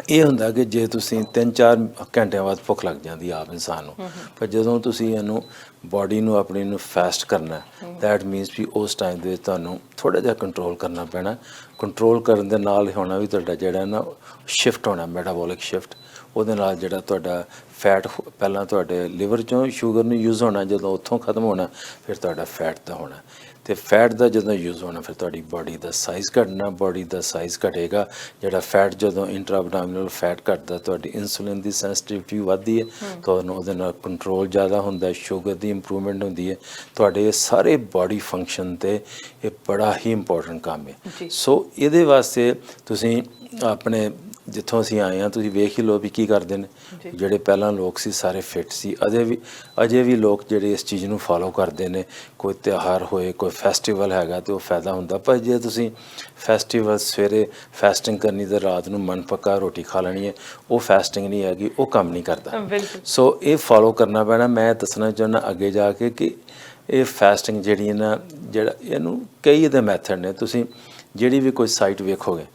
ਇਹ ਹੁੰਦਾ ਕਿ ਜੇ ਤੁਸੀਂ 3-4 ਘੰਟਿਆਂ ਬਾਅਦ ਭੁੱਖ ਲੱਗ ਜਾਂਦੀ ਆਪ ਇਨਸਾਨ ਨੂੰ, ਪਰ ਜਦੋਂ ਤੁਸੀਂ ਇਹਨੂੰ ਬਾਡੀ ਨੂੰ ਆਪਣੀ ਨੂੰ ਫਾਸਟ ਕਰਨਾ, ਦੈਟ ਮੀਨਸ ਵੀ ਉਸ ਟਾਈਮ ਦੇ ਤੁਹਾਨੂੰ ਥੋੜ੍ਹਾ ਜਿਹਾ ਕੰਟਰੋਲ ਕਰਨਾ ਪੈਣਾ। ਕੰਟਰੋਲ ਕਰਨ ਦੇ ਨਾਲ ਹੋਣਾ ਵੀ ਤੁਹਾਡਾ ਜਿਹੜਾ ਨਾ ਸ਼ਿਫਟ ਹੋਣਾ, ਮੈਟਾਬੋਲਿਕ ਸ਼ਿਫਟ। ਉਹਦੇ ਨਾਲ ਜਿਹੜਾ ਤੁਹਾਡਾ ਫੈਟ ਪਹਿਲਾਂ ਤੁਹਾਡੇ ਲਿਵਰ 'ਚੋਂ ਸ਼ੂਗਰ ਨੂੰ ਯੂਜ਼ ਹੋਣਾ, ਜਦੋਂ ਉੱਥੋਂ ਖਤਮ ਹੋਣਾ ਫਿਰ ਤੁਹਾਡਾ ਫੈਟ ਦਾ ਹੋਣਾ। ਅਤੇ ਫੈਟ ਦਾ ਜਦੋਂ ਯੂਜ਼ ਹੋਣਾ ਫਿਰ ਤੁਹਾਡੀ ਬਾਡੀ ਦਾ ਸਾਈਜ਼ ਘਟਣਾ, ਬਾਡੀ ਦਾ ਸਾਈਜ਼ ਘਟੇਗਾ। ਜਿਹੜਾ ਫੈਟ ਜਦੋਂ ਇੰਟਰਾਅਬਡੋਮੀਨਲ ਫੈਟ ਘਟਦਾ ਤੁਹਾਡੀ ਇਨਸੂਲਿਨ ਦੀ ਸੈਂਸਿਟੀਵਿਟੀ ਵੱਧਦੀ ਹੈ, ਤੁਹਾਨੂੰ ਉਹਦੇ ਨਾਲ ਕੰਟਰੋਲ ਜ਼ਿਆਦਾ ਹੁੰਦਾ, ਸ਼ੂਗਰ ਦੀ ਇੰਪਰੂਵਮੈਂਟ ਹੁੰਦੀ ਹੈ। ਤੁਹਾਡੇ ਸਾਰੇ ਬਾਡੀ ਫੰਕਸ਼ਨ 'ਤੇ ਇਹ ਬੜਾ ਹੀ ਇੰਪੋਰਟੈਂਟ ਕੰਮ ਹੈ। ਸੋ ਇਹਦੇ ਵਾਸਤੇ ਤੁਸੀਂ ਆਪਣੇ ਜਿੱਥੋਂ ਅਸੀਂ ਆਏ ਹਾਂ ਤੁਸੀਂ ਵੇਖ ਹੀ ਲਓ ਵੀ ਕੀ ਕਰਦੇ ਨੇ। ਜਿਹੜੇ ਪਹਿਲਾਂ ਲੋਕ ਸੀ ਸਾਰੇ ਫਿੱਟ ਸੀ, ਅਜੇ ਵੀ ਲੋਕ ਜਿਹੜੇ ਇਸ ਚੀਜ਼ ਨੂੰ ਫੋਲੋ ਕਰਦੇ ਨੇ। ਕੋਈ ਤਿਉਹਾਰ ਹੋਏ, ਕੋਈ ਫੈਸਟੀਵਲ ਹੈਗਾ ਤੇ ਉਹ ਫਾਇਦਾ ਹੁੰਦਾ। ਪਰ ਜੇ ਤੁਸੀਂ ਫੈਸਟੀਵਲ ਸਵੇਰੇ ਫਾਸਟਿੰਗ ਕਰਨੀ ਤੇ ਰਾਤ ਨੂੰ ਮਨ ਪੱਕਾ ਰੋਟੀ ਖਾ ਲੈਣੀ ਹੈ, ਉਹ ਫਾਸਟਿੰਗ ਨਹੀਂ ਹੈਗੀ, ਉਹ ਕੰਮ ਨਹੀਂ ਕਰਦਾ। ਸੋ ਇਹ ਫੋਲੋ ਕਰਨਾ ਪੈਣਾ। ਮੈਂ ਦੱਸਣਾ ਚਾਹੁੰਦਾ ਅੱਗੇ ਜਾ ਕੇ ਕਿ ਇਹ ਫਾਸਟਿੰਗ ਜਿਹੜੀ ਹੈ ਨਾ, ਜਿਹੜਾ ਇਹਨੂੰ ਕਈ ਇਹਦੇ ਮੈਥਡ ਨੇ। ਤੁਸੀਂ ਜਿਹੜੀ ਵੀ ਕੋਈ ਸਾਈਟ ਵੇਖੋਗੇ,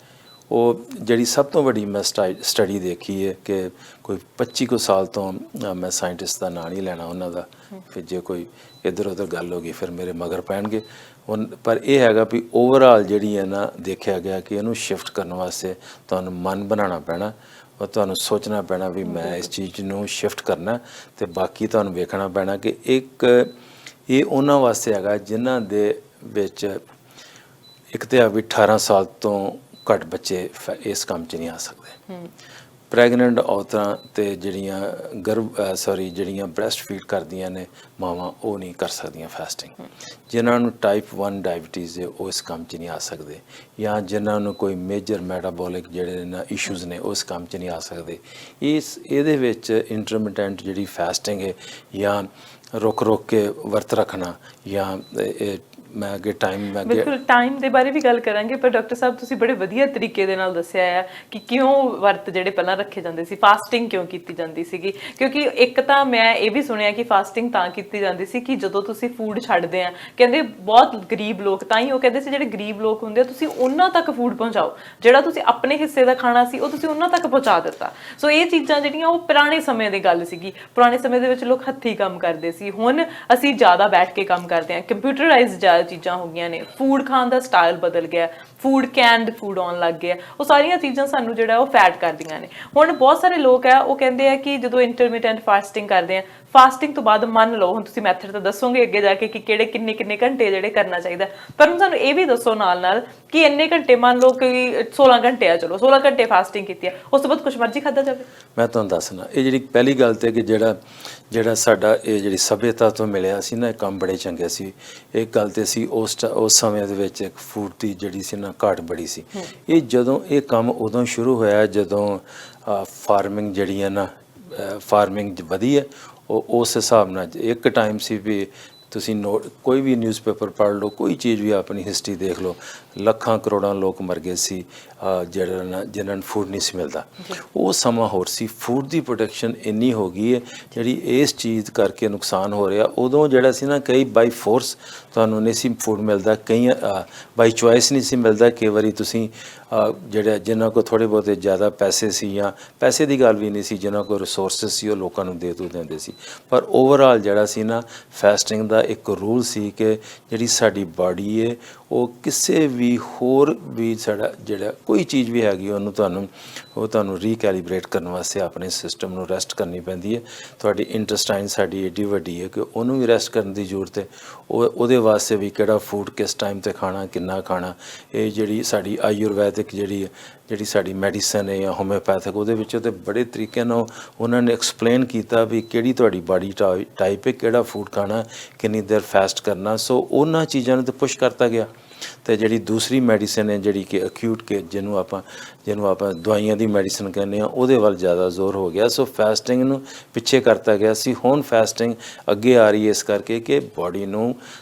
ਉਹ ਜਿਹੜੀ ਸਭ ਤੋਂ ਵੱਡੀ ਮੈਂ ਸਟੱਡੀ ਦੇਖੀ ਹੈ ਕਿ ਕੋਈ 25 ਕੁ ਸਾਲ ਤੋਂ ਮੈਂ ਸਾਇੰਟਿਸਟ ਦਾ ਨਾਂ ਨਹੀਂ ਲੈਣਾ ਉਹਨਾਂ ਦਾ, ਫਿਰ ਜੇ ਕੋਈ ਇੱਧਰ ਉੱਧਰ ਗੱਲ ਹੋ ਗਈ ਫਿਰ ਮੇਰੇ ਮਗਰ ਪੈਣਗੇ। ਪਰ ਇਹ ਹੈਗਾ ਵੀ ਓਵਰਆਲ ਜਿਹੜੀ ਹੈ ਨਾ ਦੇਖਿਆ ਗਿਆ ਕਿ ਇਹਨੂੰ ਸ਼ਿਫਟ ਕਰਨ ਵਾਸਤੇ ਤੁਹਾਨੂੰ ਮਨ ਬਣਾਉਣਾ ਪੈਣਾ ਔਰ ਤੁਹਾਨੂੰ ਸੋਚਣਾ ਪੈਣਾ ਵੀ ਮੈਂ ਇਸ ਚੀਜ਼ ਨੂੰ ਸ਼ਿਫਟ ਕਰਨਾ। ਅਤੇ ਬਾਕੀ ਤੁਹਾਨੂੰ ਵੇਖਣਾ ਪੈਣਾ ਕਿ ਇਹ ਉਹਨਾਂ ਵਾਸਤੇ ਹੈਗਾ ਜਿਨ੍ਹਾਂ ਦੇ ਵਿੱਚ ਇੱਕ ਤਾਂ ਆ ਵੀ 18 ਸਾਲ ਤੋਂ ਘੱਟ ਬੱਚੇ ਇਸ ਕੰਮ 'ਚ ਨਹੀਂ ਆ ਸਕਦੇ। ਪ੍ਰੈਗਨੈਂਟ ਔਰਤਾਂ ਅਤੇ ਜਿਹੜੀਆਂ ਜਿਹੜੀਆਂ ਬ੍ਰੈਸਟ ਫੀਡ ਕਰਦੀਆਂ ਨੇ ਮਾਵਾਂ, ਉਹ ਨਹੀਂ ਕਰ ਸਕਦੀਆਂ ਫਾਸਟਿੰਗ। ਜਿਨ੍ਹਾਂ ਨੂੰ ਟਾਈਪ 1 ਡਾਇਬਟੀਜ਼ ਹੈ ਉਹ ਇਸ ਕੰਮ 'ਚ ਨਹੀਂ ਆ ਸਕਦੇ, ਜਾਂ ਜਿਨ੍ਹਾਂ ਨੂੰ ਕੋਈ ਮੇਜਰ ਮੈਟਾਬੋਲਿਕ ਜਿਹੜੇ ਨਾ ਇਸ਼ੂਜ਼ ਨੇ ਉਸ ਕੰਮ 'ਚ ਨਹੀਂ ਆ ਸਕਦੇ। ਇਹਦੇ ਵਿੱਚ ਇੰਟਰਮੀਟੈਂਟ ਜਿਹੜੀ ਫਾਸਟਿੰਗ ਹੈ, ਜਾਂ ਰੁਕ ਕੇ ਵਰਤ ਰੱਖਣਾ, ਜਾਂ ਮੈਂ ਅੱਗੇ ਬਿਲਕੁਲ ਟਾਈਮ ਦੇ ਬਾਰੇ ਵੀ ਗੱਲ ਕਰਾਂਗੇ। ਪਰ ਡਾਕਟਰ ਸਾਹਿਬ ਤੁਸੀਂ ਬੜੇ ਵਧੀਆ ਤਰੀਕੇ ਦੇ ਨਾਲ ਦੱਸਿਆ ਹੈ ਕਿ ਕਿਉਂ ਵਰਤ ਜਿਹੜੇ ਪਹਿਲਾਂ ਰੱਖੇ ਜਾਂਦੇ ਸੀ, ਫਾਸਟਿੰਗ ਕਿਉਂ ਕੀਤੀ ਜਾਂਦੀ ਸੀਗੀ। ਕਿਉਂਕਿ ਇੱਕ ਤਾਂ ਮੈਂ ਇਹ ਵੀ ਸੁਣਿਆ ਕਿ ਫਾਸਟਿੰਗ ਤਾਂ ਕੀਤੀ ਜਾਂਦੀ ਸੀ ਕਿ ਜਦੋਂ ਤੁਸੀਂ ਫੂਡ ਛੱਡਦੇ ਆ, ਕਹਿੰਦੇ ਬਹੁਤ ਗਰੀਬ ਲੋਕ, ਤਾਂ ਹੀ ਉਹ ਕਹਿੰਦੇ ਸੀ ਜਿਹੜੇ ਗਰੀਬ ਲੋਕ ਹੁੰਦੇ ਆ ਤੁਸੀਂ ਉਹਨਾਂ ਤੱਕ ਫੂਡ ਪਹੁੰਚਾਓ, ਜਿਹੜਾ ਤੁਸੀਂ ਆਪਣੇ ਹਿੱਸੇ ਦਾ ਖਾਣਾ ਸੀ ਉਹ ਤੁਸੀਂ ਉਹਨਾਂ ਤੱਕ ਪਹੁੰਚਾ ਦਿੱਤਾ। ਸੋ ਇਹ ਚੀਜ਼ਾਂ ਜਿਹੜੀਆਂ ਉਹ ਪੁਰਾਣੇ ਸਮੇਂ ਦੀ ਗੱਲ ਸੀਗੀ। ਪੁਰਾਣੇ ਸਮੇਂ ਦੇ ਵਿੱਚ ਲੋਕ ਹੱਥੀਂ ਕੰਮ ਕਰਦੇ ਸੀ, ਹੁਣ ਅਸੀਂ ਜ਼ਿਆਦਾ ਬੈਠ ਕੇ ਕੰਮ ਕਰਦੇ ਹਾਂ, ਕੰਪਿਊਟਰਾਈਜ਼ ਚੀਜ਼ਾਂ ਹੋ ਗਈਆਂ ਨੇ, ਫੂਡ ਖਾਣ ਦਾ ਸਟਾਈਲ ਬਦਲ ਗਿਆ, ਫੂਡ ਕੈਨਡ ਫੂਡ ਆਉਣ ਲੱਗ ਗਿਆ। ਉਹ ਸਾਰੀਆਂ ਚੀਜ਼ਾਂ ਸਾਨੂੰ ਜਿਹੜਾ ਉਹ ਫੈਟ ਕਰਦੀਆਂ ਨੇ। ਹੁਣ ਬਹੁਤ ਸਾਰੇ ਲੋਕ ਆ ਉਹ ਕਹਿੰਦੇ ਆ ਕਿ ਜਦੋਂ ਇੰਟਰਮੀਟੈਂਟ ਫਾਸਟਿੰਗ ਕਰਦੇ ਆ, ਫਾਸਟਿੰਗ ਤੋਂ ਬਾਅਦ ਮੰਨ ਲਓ ਹੁਣ ਤੁਸੀਂ ਮੈਥਡ ਤਾਂ ਦੱਸੋਗੇ ਅੱਗੇ ਜਾ ਕੇ ਕਿ ਕਿੰਨੇ ਘੰਟੇ ਜਿਹੜੇ ਕਰਨਾ ਚਾਹੀਦਾ, ਪਰ ਹੁਣ ਸਾਨੂੰ ਇਹ ਵੀ ਦੱਸੋ ਨਾਲ ਕਿ ਇੰਨੇ ਘੰਟੇ, ਮੰਨ ਲਓ ਕਿ 16 ਘੰਟੇ ਆ, ਚਲੋ 16 ਘੰਟੇ ਫਾਸਟਿੰਗ ਕੀਤੀ ਆ, ਉਸ ਤੋਂ ਬਾਅਦ ਕੁਛ ਮਰਜ਼ੀ ਖਾਧਾ ਜਾਵੇ। ਮੈਂ ਤੁਹਾਨੂੰ ਦੱਸਣਾ ਇਹ ਜਿਹੜੀ ਪਹਿਲੀ ਗੱਲ ਤੇ ਕਿ ਜਿਹੜਾ ਸਾਡਾ ਇਹ ਜਿਹੜੀ ਸੱਭਿਅਤਾ ਤੋਂ ਮਿਲਿਆ ਸੀ ਨਾ, ਇਹ ਕੰਮ ਬੜੇ ਚੰਗੇ ਸੀ। ਇੱਕ ਗੱਲ ਤੇ ਸੀ ਉਸ ਸਮੇਂ ਦੇ ਵਿੱਚ ਇੱਕ ਫੂਡ ਦੀ ਜਿਹੜੀ ਸੀ ਨਾ ਘਾਟ ਬੜੀ ਸੀ। ਇਹ ਜਦੋਂ ਇਹ ਕੰਮ ਉਦੋਂ ਸ਼ੁਰੂ ਹੋਇਆ ਜਦੋਂ ਫਾਰਮਿੰਗ ਜਿਹੜੀ ਹੈ ਨਾ, ਫਾਰਮਿੰਗ ਵਧੀ ਹੈ। ਉਹ ਉਸ ਹਿਸਾਬ ਨਾਲ ਇੱਕ ਟਾਈਮ ਸੀ ਵੀ ਤੁਸੀਂ ਕੋਈ ਵੀ ਨਿਊਜ਼ਪੇਪਰ ਪੜ੍ਹ ਲਓ, ਕੋਈ ਚੀਜ਼ ਵੀ ਆਪਣੀ ਹਿਸਟਰੀ ਦੇਖ ਲਓ, ਲੱਖਾਂ ਕਰੋੜਾਂ ਲੋਕ ਮਰ ਗਏ ਸੀ ਜਿਹਨਾਂ ਨੂੰ ਫੂਡ ਨਹੀਂ ਸੀ ਮਿਲਦਾ। ਉਹ ਸਮਾਂ ਹੋਰ ਸੀ। ਫੂਡ ਦੀ ਪ੍ਰੋਡਕਸ਼ਨ ਇੰਨੀ ਹੋ ਗਈ ਹੈ ਜਿਹੜੀ ਇਸ ਚੀਜ਼ ਕਰਕੇ ਨੁਕਸਾਨ ਹੋ ਰਿਹਾ। ਉਦੋਂ ਜਿਹੜਾ ਸੀ ਨਾ ਕਈ ਬਾਈ ਫੋਰਸ ਤੁਹਾਨੂੰ ਨਹੀਂ ਸੀ ਫੂਡ ਮਿਲਦਾ, ਕਈ ਬਾਈ ਚੋਇਸ ਨਹੀਂ ਸੀ ਮਿਲਦਾ। ਕਈ ਵਾਰੀ ਤੁਸੀਂ ਜਿਨ੍ਹਾਂ ਕੋਲ ਥੋੜ੍ਹੇ ਬਹੁਤੇ ਜ਼ਿਆਦਾ ਪੈਸੇ ਸੀ, ਜਾਂ ਪੈਸੇ ਦੀ ਗੱਲ ਵੀ ਨਹੀਂ ਸੀ, ਜਿਨ੍ਹਾਂ ਕੋਲ ਰਿਸੋਰਸਿਸ ਸੀ ਉਹ ਲੋਕਾਂ ਨੂੰ ਦੇ ਦਿੰਦੇ ਸੀ। ਪਰ ਓਵਰਆਲ ਜਿਹੜਾ ਸੀ ਨਾ ਫਾਸਟਿੰਗ ਦਾ ਇੱਕ ਰੂਲ ਸੀ ਕਿ ਜਿਹੜੀ ਸਾਡੀ ਬਾਡੀ ਹੈ ਉਹ ਕਿਸੇ ਵੀ ਹੋਰ ਵੀ ਸਾਡਾ ਜਿਹੜਾ ਕੋਈ ਚੀਜ਼ ਵੀ ਹੈਗੀ ਉਹਨੂੰ ਤੁਹਾਨੂੰ ਰੀਕੈਲੀਬ੍ਰੇਟ ਕਰਨ ਵਾਸਤੇ ਆਪਣੇ ਸਿਸਟਮ ਨੂੰ ਰੈਸਟ ਕਰਨੀ ਪੈਂਦੀ ਹੈ। ਤੁਹਾਡੀ ਇੰਟੈਸਟਾਈਨ ਸਾਡੀ ਏਡੀ ਵੱਡੀ ਹੈ ਕਿ ਉਹਨੂੰ ਵੀ ਰੈਸਟ ਕਰਨ ਦੀ ਜ਼ਰੂਰਤ ਹੈ। ਉਹਦੇ ਵਾਸਤੇ ਵੀ ਕਿਹੜਾ ਫੂਡ ਕਿਸ ਟਾਈਮ 'ਤੇ ਖਾਣਾ, ਕਿੰਨਾ ਖਾਣਾ, ਇਹ ਜਿਹੜੀ ਸਾਡੀ ਆਯੁਰਵੈਦਿਕ ਜਿਹੜੀ ਸਾਡੀ ਮੈਡੀਸਨ ਹੈ ਜਾਂ ਹੋਮਿਓਪੈਥਿਕ, ਉਹਦੇ ਵਿੱਚ ਤੇ ਬੜੇ ਤਰੀਕੇ ਨਾਲ ਉਹਨਾਂ ਨੇ ਐਕਸਪਲੇਨ ਕੀਤਾ ਵੀ ਕਿਹੜੀ ਤੁਹਾਡੀ ਬਾਡੀ ਟਾਈਪ ਹੈ, ਕਿਹੜਾ ਫੂਡ ਖਾਣਾ, ਕਿੰਨੀ ਦੇਰ ਫਾਸਟ ਕਰਨਾ। ਸੋ ਉਹਨਾਂ ਚੀਜ਼ਾਂ ਨੂੰ ਤਾਂ ਪੁਸ਼ ਕਰਤਾ ਗਿਆ। ਤੇ ਜਿਹੜੀ ਦੂਸਰੀ ਮੈਡੀਸਨ ਹੈ ਜਿਹੜੀ ਕਿ ਅਕਿਊਟ ਕੇ ਜਿਹਨੂੰ ਆਪਾਂ ਦਵਾਈਆਂ ਦੀ ਮੈਡੀਸਨ ਕਹਿੰਦੇ ਆ, ਉਹਦੇ ਵੱਲ ਜ਼ਿਆਦਾ ਜ਼ੋਰ ਹੋ ਗਿਆ। ਸੋ ਫਾਸਟਿੰਗ ਨੂੰ ਪਿੱਛੇ ਕਰਤਾ ਗਿਆ ਸੀ। ਹੁਣ ਫਾਸਟਿੰਗ ਅੱਗੇ ਆ ਰਹੀ ਹੈ ਇਸ ਕਰਕੇ ਕਿ ਬਾਡੀ ਨੂੰ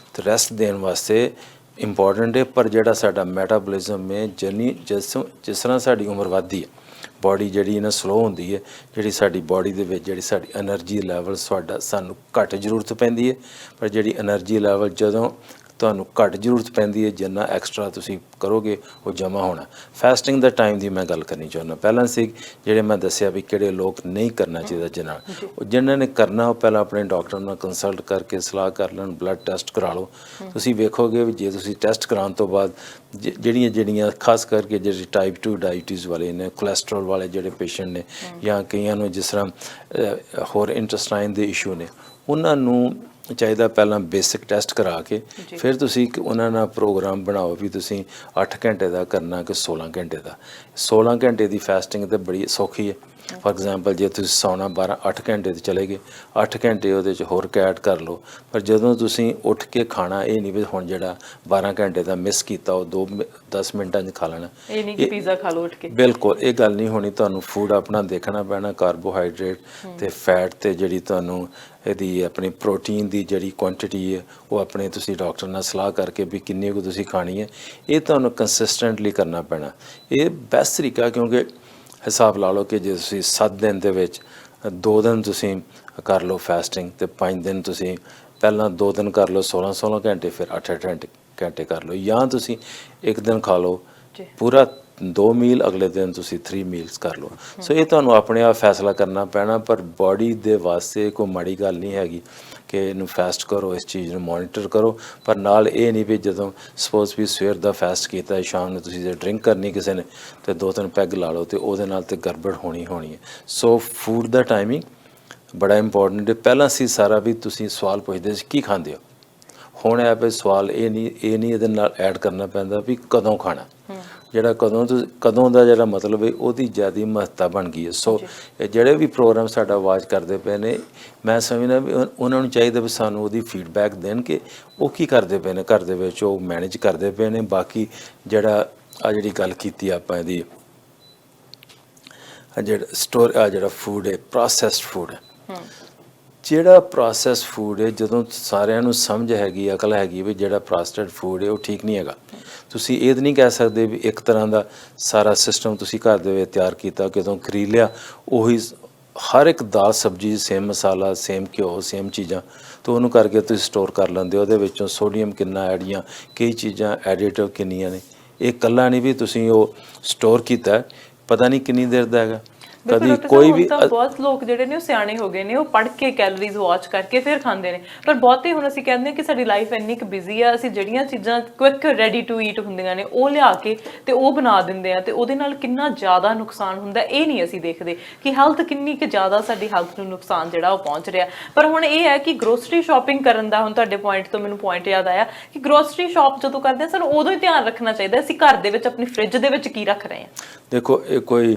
ਰੈਸਟ ਦੇਣ ਵਾਸਤੇ ਇੰਪੋਰਟੈਂਟ ਹੈ। ਪਰ ਜਿਹੜਾ ਸਾਡਾ ਮੈਟਾਬੋਲਿਜ਼ਮ ਹੈ ਜਿਸ ਤਰ੍ਹਾਂ ਸਾਡੀ ਉਮਰ ਵੱਧਦੀ ਹੈ, ਬਾਡੀ ਜਿਹੜੀ ਨਾ ਸਲੋ ਹੁੰਦੀ ਹੈ, ਜਿਹੜੀ ਸਾਡੀ ਬਾਡੀ ਦੇ ਵਿੱਚ ਜਿਹੜੀ ਸਾਡੀ એનર્ਜੀ ਲੈਵਲ ਸਾਨੂੰ ਘੱਟ ਜ਼ਰੂਰਤ ਪੈਂਦੀ ਹੈ। ਪਰ ਜਿਹੜੀ એનર્ਜੀ ਲੈਵਲ ਜਦੋਂ ਤੁਹਾਨੂੰ ਘੱਟ ਜ਼ਰੂਰਤ ਪੈਂਦੀ ਹੈ, ਜਿੰਨਾ ਐਕਸਟਰਾ ਤੁਸੀਂ ਕਰੋਗੇ ਉਹ ਜਮ੍ਹਾਂ ਹੋਣਾ। ਫਾਸਟਿੰਗ ਦਾ ਟਾਈਮ ਦੀ ਮੈਂ ਗੱਲ ਕਰਨੀ ਚਾਹੁੰਦਾ। ਪਹਿਲਾਂ ਸੀ ਜਿਹੜੇ ਮੈਂ ਦੱਸਿਆ ਵੀ ਕਿਹੜੇ ਲੋਕ ਨਹੀਂ ਕਰਨਾ ਚਾਹੀਦਾ, ਜਿਨ੍ਹਾਂ ਨੇ ਕਰਨਾ ਉਹ ਪਹਿਲਾਂ ਆਪਣੇ ਡਾਕਟਰ ਨਾਲ ਕੰਸਲਟ ਕਰਕੇ ਸਲਾਹ ਕਰ ਲੈਣ, ਬਲੱਡ ਟੈਸਟ ਕਰਾ ਲਓ। ਤੁਸੀਂ ਵੇਖੋਗੇ ਵੀ ਜੇ ਤੁਸੀਂ ਟੈਸਟ ਕਰਾਉਣ ਤੋਂ ਬਾਅਦ ਜਿਹੜੀਆਂ ਖਾਸ ਕਰਕੇ ਜਿਹੜੇ ਟਾਈਪ 2 ਡਾਇਬਟੀਜ਼ ਵਾਲੇ ਨੇ, ਕੋਲੈਸਟਰੋਲ ਵਾਲੇ ਜਿਹੜੇ ਪੇਸ਼ੈਂਟ ਨੇ, ਜਾਂ ਕਈਆਂ ਨੂੰ ਜਿਸ ਤਰ੍ਹਾਂ ਹੋਰ ਇੰਟੈਸਟਾਈਨ ਦੇ ਇਸ਼ੂ ਨੇ, ਉਹਨਾਂ ਨੂੰ ਚਾਹੀਦਾ ਪਹਿਲਾਂ ਬੇਸਿਕ ਟੈਸਟ ਕਰਾ ਕੇ ਫਿਰ ਤੁਸੀਂ ਉਹਨਾਂ ਨਾਲ ਪ੍ਰੋਗਰਾਮ ਬਣਾਓ ਵੀ ਤੁਸੀਂ 8 ਘੰਟੇ ਦਾ ਕਰਨਾ ਕਿ 16 ਘੰਟੇ ਦਾ। 16 ਘੰਟੇ ਦੀ ਫਾਸਟਿੰਗ ਤਾਂ ਬੜੀ ਸੌਖੀ ਹੈ। ਫੋਰ ਐਗਜ਼ਾਮਪਲ ਜੇ ਤੁਸੀਂ ਸੌਣਾ 8 ਘੰਟੇ 'ਤੇ ਚਲੇ ਗਏ, 8 ਘੰਟੇ ਉਹਦੇ 'ਚ ਹੋਰ ਕੈਟ ਕਰ ਲਓ। ਪਰ ਜਦੋਂ ਤੁਸੀਂ ਉੱਠ ਕੇ ਖਾਣਾ, ਇਹ ਨਹੀਂ ਵੀ ਹੁਣ ਜਿਹੜਾ 12 ਘੰਟੇ ਦਾ ਮਿਸ ਕੀਤਾ ਉਹ 10 ਮਿੰਟਾਂ 'ਚ ਖਾ ਲੈਣਾ। ਇਹ ਨਹੀਂ ਕਿ ਪੀਜ਼ਾ ਖਾ ਲਓ ਉੱਠ ਕੇ, ਬਿਲਕੁਲ ਇਹ ਗੱਲ ਨਹੀਂ ਹੋਣੀ। ਤੁਹਾਨੂੰ ਫੂਡ ਆਪਣਾ ਦੇਖਣਾ ਪੈਣਾ, ਕਾਰਬੋਹਾਈਡਰੇਟ ਤੇ ਫੈਟ ਤੇ ਜਿਹੜੀ ਤੁਹਾਨੂੰ ਇਹਦੀ ਆਪਣੀ ਪ੍ਰੋਟੀਨ ਦੀ ਜਿਹੜੀ ਕੁਆਂਟੀਟੀ ਹੈ ਉਹ ਆਪਣੇ ਤੁਸੀਂ ਡਾਕਟਰ ਨਾਲ ਸਲਾਹ ਕਰਕੇ ਵੀ ਕਿੰਨੀ ਕੁ ਤੁਸੀਂ ਖਾਣੀ ਹੈ, ਇਹ ਤੁਹਾਨੂੰ ਕੰਸਿਸਟੈਂਟਲੀ ਕਰਨਾ ਪੈਣਾ। ਇਹ ਬੈਸਟ ਤਰੀਕਾ, ਕਿਉਂਕਿ ਹਿਸਾਬ ਲਾ ਲਓ ਕਿ ਜੇ ਤੁਸੀਂ 7 ਦਿਨ ਦੇ ਵਿੱਚ 2 ਦਿਨ ਤੁਸੀਂ ਕਰ ਲਓ ਫਾਸਟਿੰਗ ਤੇ 5 ਦਿਨ ਤੁਸੀਂ ਪਹਿਲਾਂ 2 ਦਿਨ ਕਰ ਲਓ 16 ਘੰਟੇ, ਫਿਰ 8 ਘੰਟੇ ਕਰ ਲਓ, ਜਾਂ ਤੁਸੀਂ ਇੱਕ ਦਿਨ ਖਾ ਲਓ ਪੂਰਾ 2 ਮੀਲ, ਅਗਲੇ ਦਿਨ ਤੁਸੀਂ 3 ਮੀਲਸ ਕਰ ਲਓ। ਸੋ ਇਹ ਤੁਹਾਨੂੰ ਆਪਣੇ ਆਪ ਫੈਸਲਾ ਕਰਨਾ ਪੈਣਾ। ਪਰ ਬਾਡੀ ਦੇ ਵਾਸਤੇ ਕੋਈ ਮਾੜੀ ਗੱਲ ਨਹੀਂ ਹੈਗੀ ਕਿ ਇਹਨੂੰ ਫਾਸਟ ਕਰੋ, ਇਸ ਚੀਜ਼ ਨੂੰ ਮੋਨੀਟਰ ਕਰੋ। ਪਰ ਨਾਲ ਇਹ ਨਹੀਂ ਵੀ ਜਦੋਂ ਸਪੋਜ਼ ਵੀ ਸਵੇਰ ਦਾ ਫਾਸਟ ਕੀਤਾ, ਸ਼ਾਮ ਨੂੰ ਤੁਸੀਂ ਜੇ ਡਰਿੰਕ ਕਰਨੀ ਕਿਸੇ ਨੇ ਤੇ 2-3 ਪੈਗ ਲਾ ਲਓ ਤੇ ਉਹਦੇ ਨਾਲ ਤੇ ਗੜਬੜ ਹੋਣੀ ਹੈ। ਸੋ ਫੂਡ ਦਾ ਟਾਈਮਿੰਗ ਬੜਾ ਇੰਪੋਰਟੈਂਟ ਹੈ। ਪਹਿਲਾਂ ਸੀ ਸਾਰਾ ਵੀ ਤੁਸੀਂ ਸਵਾਲ ਪੁੱਛਦੇ ਸੀ ਕੀ ਖਾਂਦੇ ਹੋ, ਹੁਣ ਇਹ ਵੀ ਸਵਾਲ ਇਹ ਨਹੀਂ ਇਹਦੇ ਨਾਲ ਐਡ ਕਰਨਾ ਪੈਂਦਾ ਵੀ ਕਦੋਂ ਖਾਣਾ। ਜਿਹੜਾ ਕਦੋਂ ਦਾ ਜਿਹੜਾ ਮਤਲਬ ਹੈ ਉਹਦੀ ਜ਼ਿਆਦਾ ਮਹੱਤਤਾ ਬਣ ਗਈ ਹੈ। ਸੋ ਇਹ ਜਿਹੜੇ ਵੀ ਪ੍ਰੋਗਰਾਮ ਸਾਡਾ ਵਾਚ ਕਰਦੇ ਪਏ ਨੇ, ਮੈਂ ਸਮਝਦਾ ਵੀ ਉਹਨਾਂ ਨੂੰ ਚਾਹੀਦਾ ਵੀ ਸਾਨੂੰ ਉਹਦੀ ਫੀਡਬੈਕ ਦੇਣ ਕਿ ਉਹ ਕੀ ਕਰਦੇ ਪਏ ਨੇ, ਘਰ ਦੇ ਵਿੱਚ ਉਹ ਮੈਨੇਜ ਕਰਦੇ ਪਏ ਨੇ। ਬਾਕੀ ਜਿਹੜੀ ਗੱਲ ਕੀਤੀ ਆਪਾਂ ਇਹਦੀ ਜਿਹੜਾ ਫੂਡ ਹੈ, ਪ੍ਰੋਸੈਸਡ ਫੂਡ ਹੈ, ਜਿਹੜਾ ਪ੍ਰੋਸੈਸ ਫੂਡ ਹੈ, ਜਦੋਂ ਸਾਰਿਆਂ ਨੂੰ ਸਮਝ ਹੈਗੀ, ਅਕਲ ਹੈਗੀ ਵੀ ਜਿਹੜਾ ਪ੍ਰੋਸੈਸਡ ਫੂਡ ਹੈ ਉਹ ਠੀਕ ਨਹੀਂ ਹੈਗਾ। ਤੁਸੀਂ ਇਹ ਨਹੀਂ ਕਹਿ ਸਕਦੇ ਵੀ ਇੱਕ ਤਰ੍ਹਾਂ ਦਾ ਸਾਰਾ ਸਿਸਟਮ ਤੁਸੀਂ ਘਰ ਦੇ ਵਿੱਚ ਤਿਆਰ ਕੀਤਾ, ਕਿਤੋਂ ਖਰੀਦ ਲਿਆ, ਉਹੀ ਹਰ ਇੱਕ ਦਾਲ ਸਬਜ਼ੀ ਸੇਮ ਮਸਾਲਾ, ਸੇਮ ਘਿਓ, ਸੇਮ ਚੀਜ਼ਾਂ ਤਾਂ ਉਹਨੂੰ ਕਰਕੇ ਤੁਸੀਂ ਸਟੋਰ ਕਰ ਲੈਂਦੇ ਹੋ। ਉਹਦੇ ਵਿੱਚੋਂ ਸੋਡੀਅਮ ਕਿੰਨਾ ਐਡ ਜਾਂ ਕਈ ਚੀਜ਼ਾਂ ਐਡੀਟਿਵ ਕਿੰਨੀਆਂ ਨੇ। ਇਹ ਇਕੱਲਾ ਨਹੀਂ ਵੀ ਤੁਸੀਂ ਉਹ ਸਟੋਰ ਕੀਤਾ ਪਤਾ ਨਹੀਂ ਕਿੰਨੀ ਦੇਰ ਦਾ ਹੈਗਾ। ਕਦੀ ਕੋਈ ਵੀ ਬਹੁਤ ਲੋਕ ਜਿਹੜੇ ਨੇ ਉਹ ਸਿਆਣੇ ਹੋ ਗਏ ਨੇ, ਉਹ ਪੜ੍ਹ ਕੇ ਕੈਲਰੀਜ਼ ਵਾਚ ਕਰਕੇ ਫਿਰ ਖਾਂਦੇ ਨੇ। ਪਰ ਬਹੁਤੇ ਹੁਣ ਅਸੀਂ ਕਹਿੰਦੇ ਕਿ ਸਾਡੀ ਲਾਈਫ ਇੰਨੀ ਕੁ ਬਿਜ਼ੀ ਆ, ਅਸੀਂ ਜਿਹੜੀਆਂ ਚੀਜ਼ਾਂ ਕੁਇਕ ਰੈਡੀ ਟੂ ਈਟ ਹੁੰਦੀਆਂ ਨੇ ਉਹ ਲਿਆ ਕੇ ਤੇ ਉਹ ਬਣਾ ਦਿੰਦੇ ਆ, ਤੇ ਉਹਦੇ ਨਾਲ ਕਿੰਨਾ ਜ਼ਿਆਦਾ ਨੁਕਸਾਨ ਹੁੰਦਾ ਇਹ ਨਹੀਂ ਅਸੀਂ ਦੇਖਦੇ ਕਿ ਹੈਲਥ ਕਿੰਨੀ ਕੁ ਜ਼ਿਆਦਾ ਸਾਡੀ ਹੈਲਥ ਨੂੰ ਨੁਕਸਾਨ ਜਿਹੜਾ ਉਹ ਪਹੁੰਚ ਰਿਹਾ। ਪਰ ਹੁਣ ਇਹ ਹੈ ਕਿ ਗਰੋਸਰੀ ਸ਼ਾਪਿੰਗ ਕਰਨ ਦਾ, ਹੁਣ ਤੁਹਾਡੇ ਪੁਆਇੰਟ ਤੋਂ ਮੈਨੂੰ ਪੁਆਇੰਟ ਯਾਦ ਆਇਆ ਕਿ ਗਰੋਸਰੀ ਸ਼ਾਪ ਜਦੋਂ ਕਰਦੇ ਆ ਸਾਨੂੰ ਉਦੋਂ ਹੀ ਧਿਆਨ ਰੱਖਣਾ ਚਾਹੀਦਾ ਅਸੀਂ ਘਰ ਦੇ ਵਿੱਚ ਆਪਣੀ ਫ੍ਰਿਜ ਦੇ ਵਿੱਚ ਕੀ ਰੱਖ ਰਹੇ ਹਾਂ। ਦੇਖੋ ਇਹ ਕੋਈ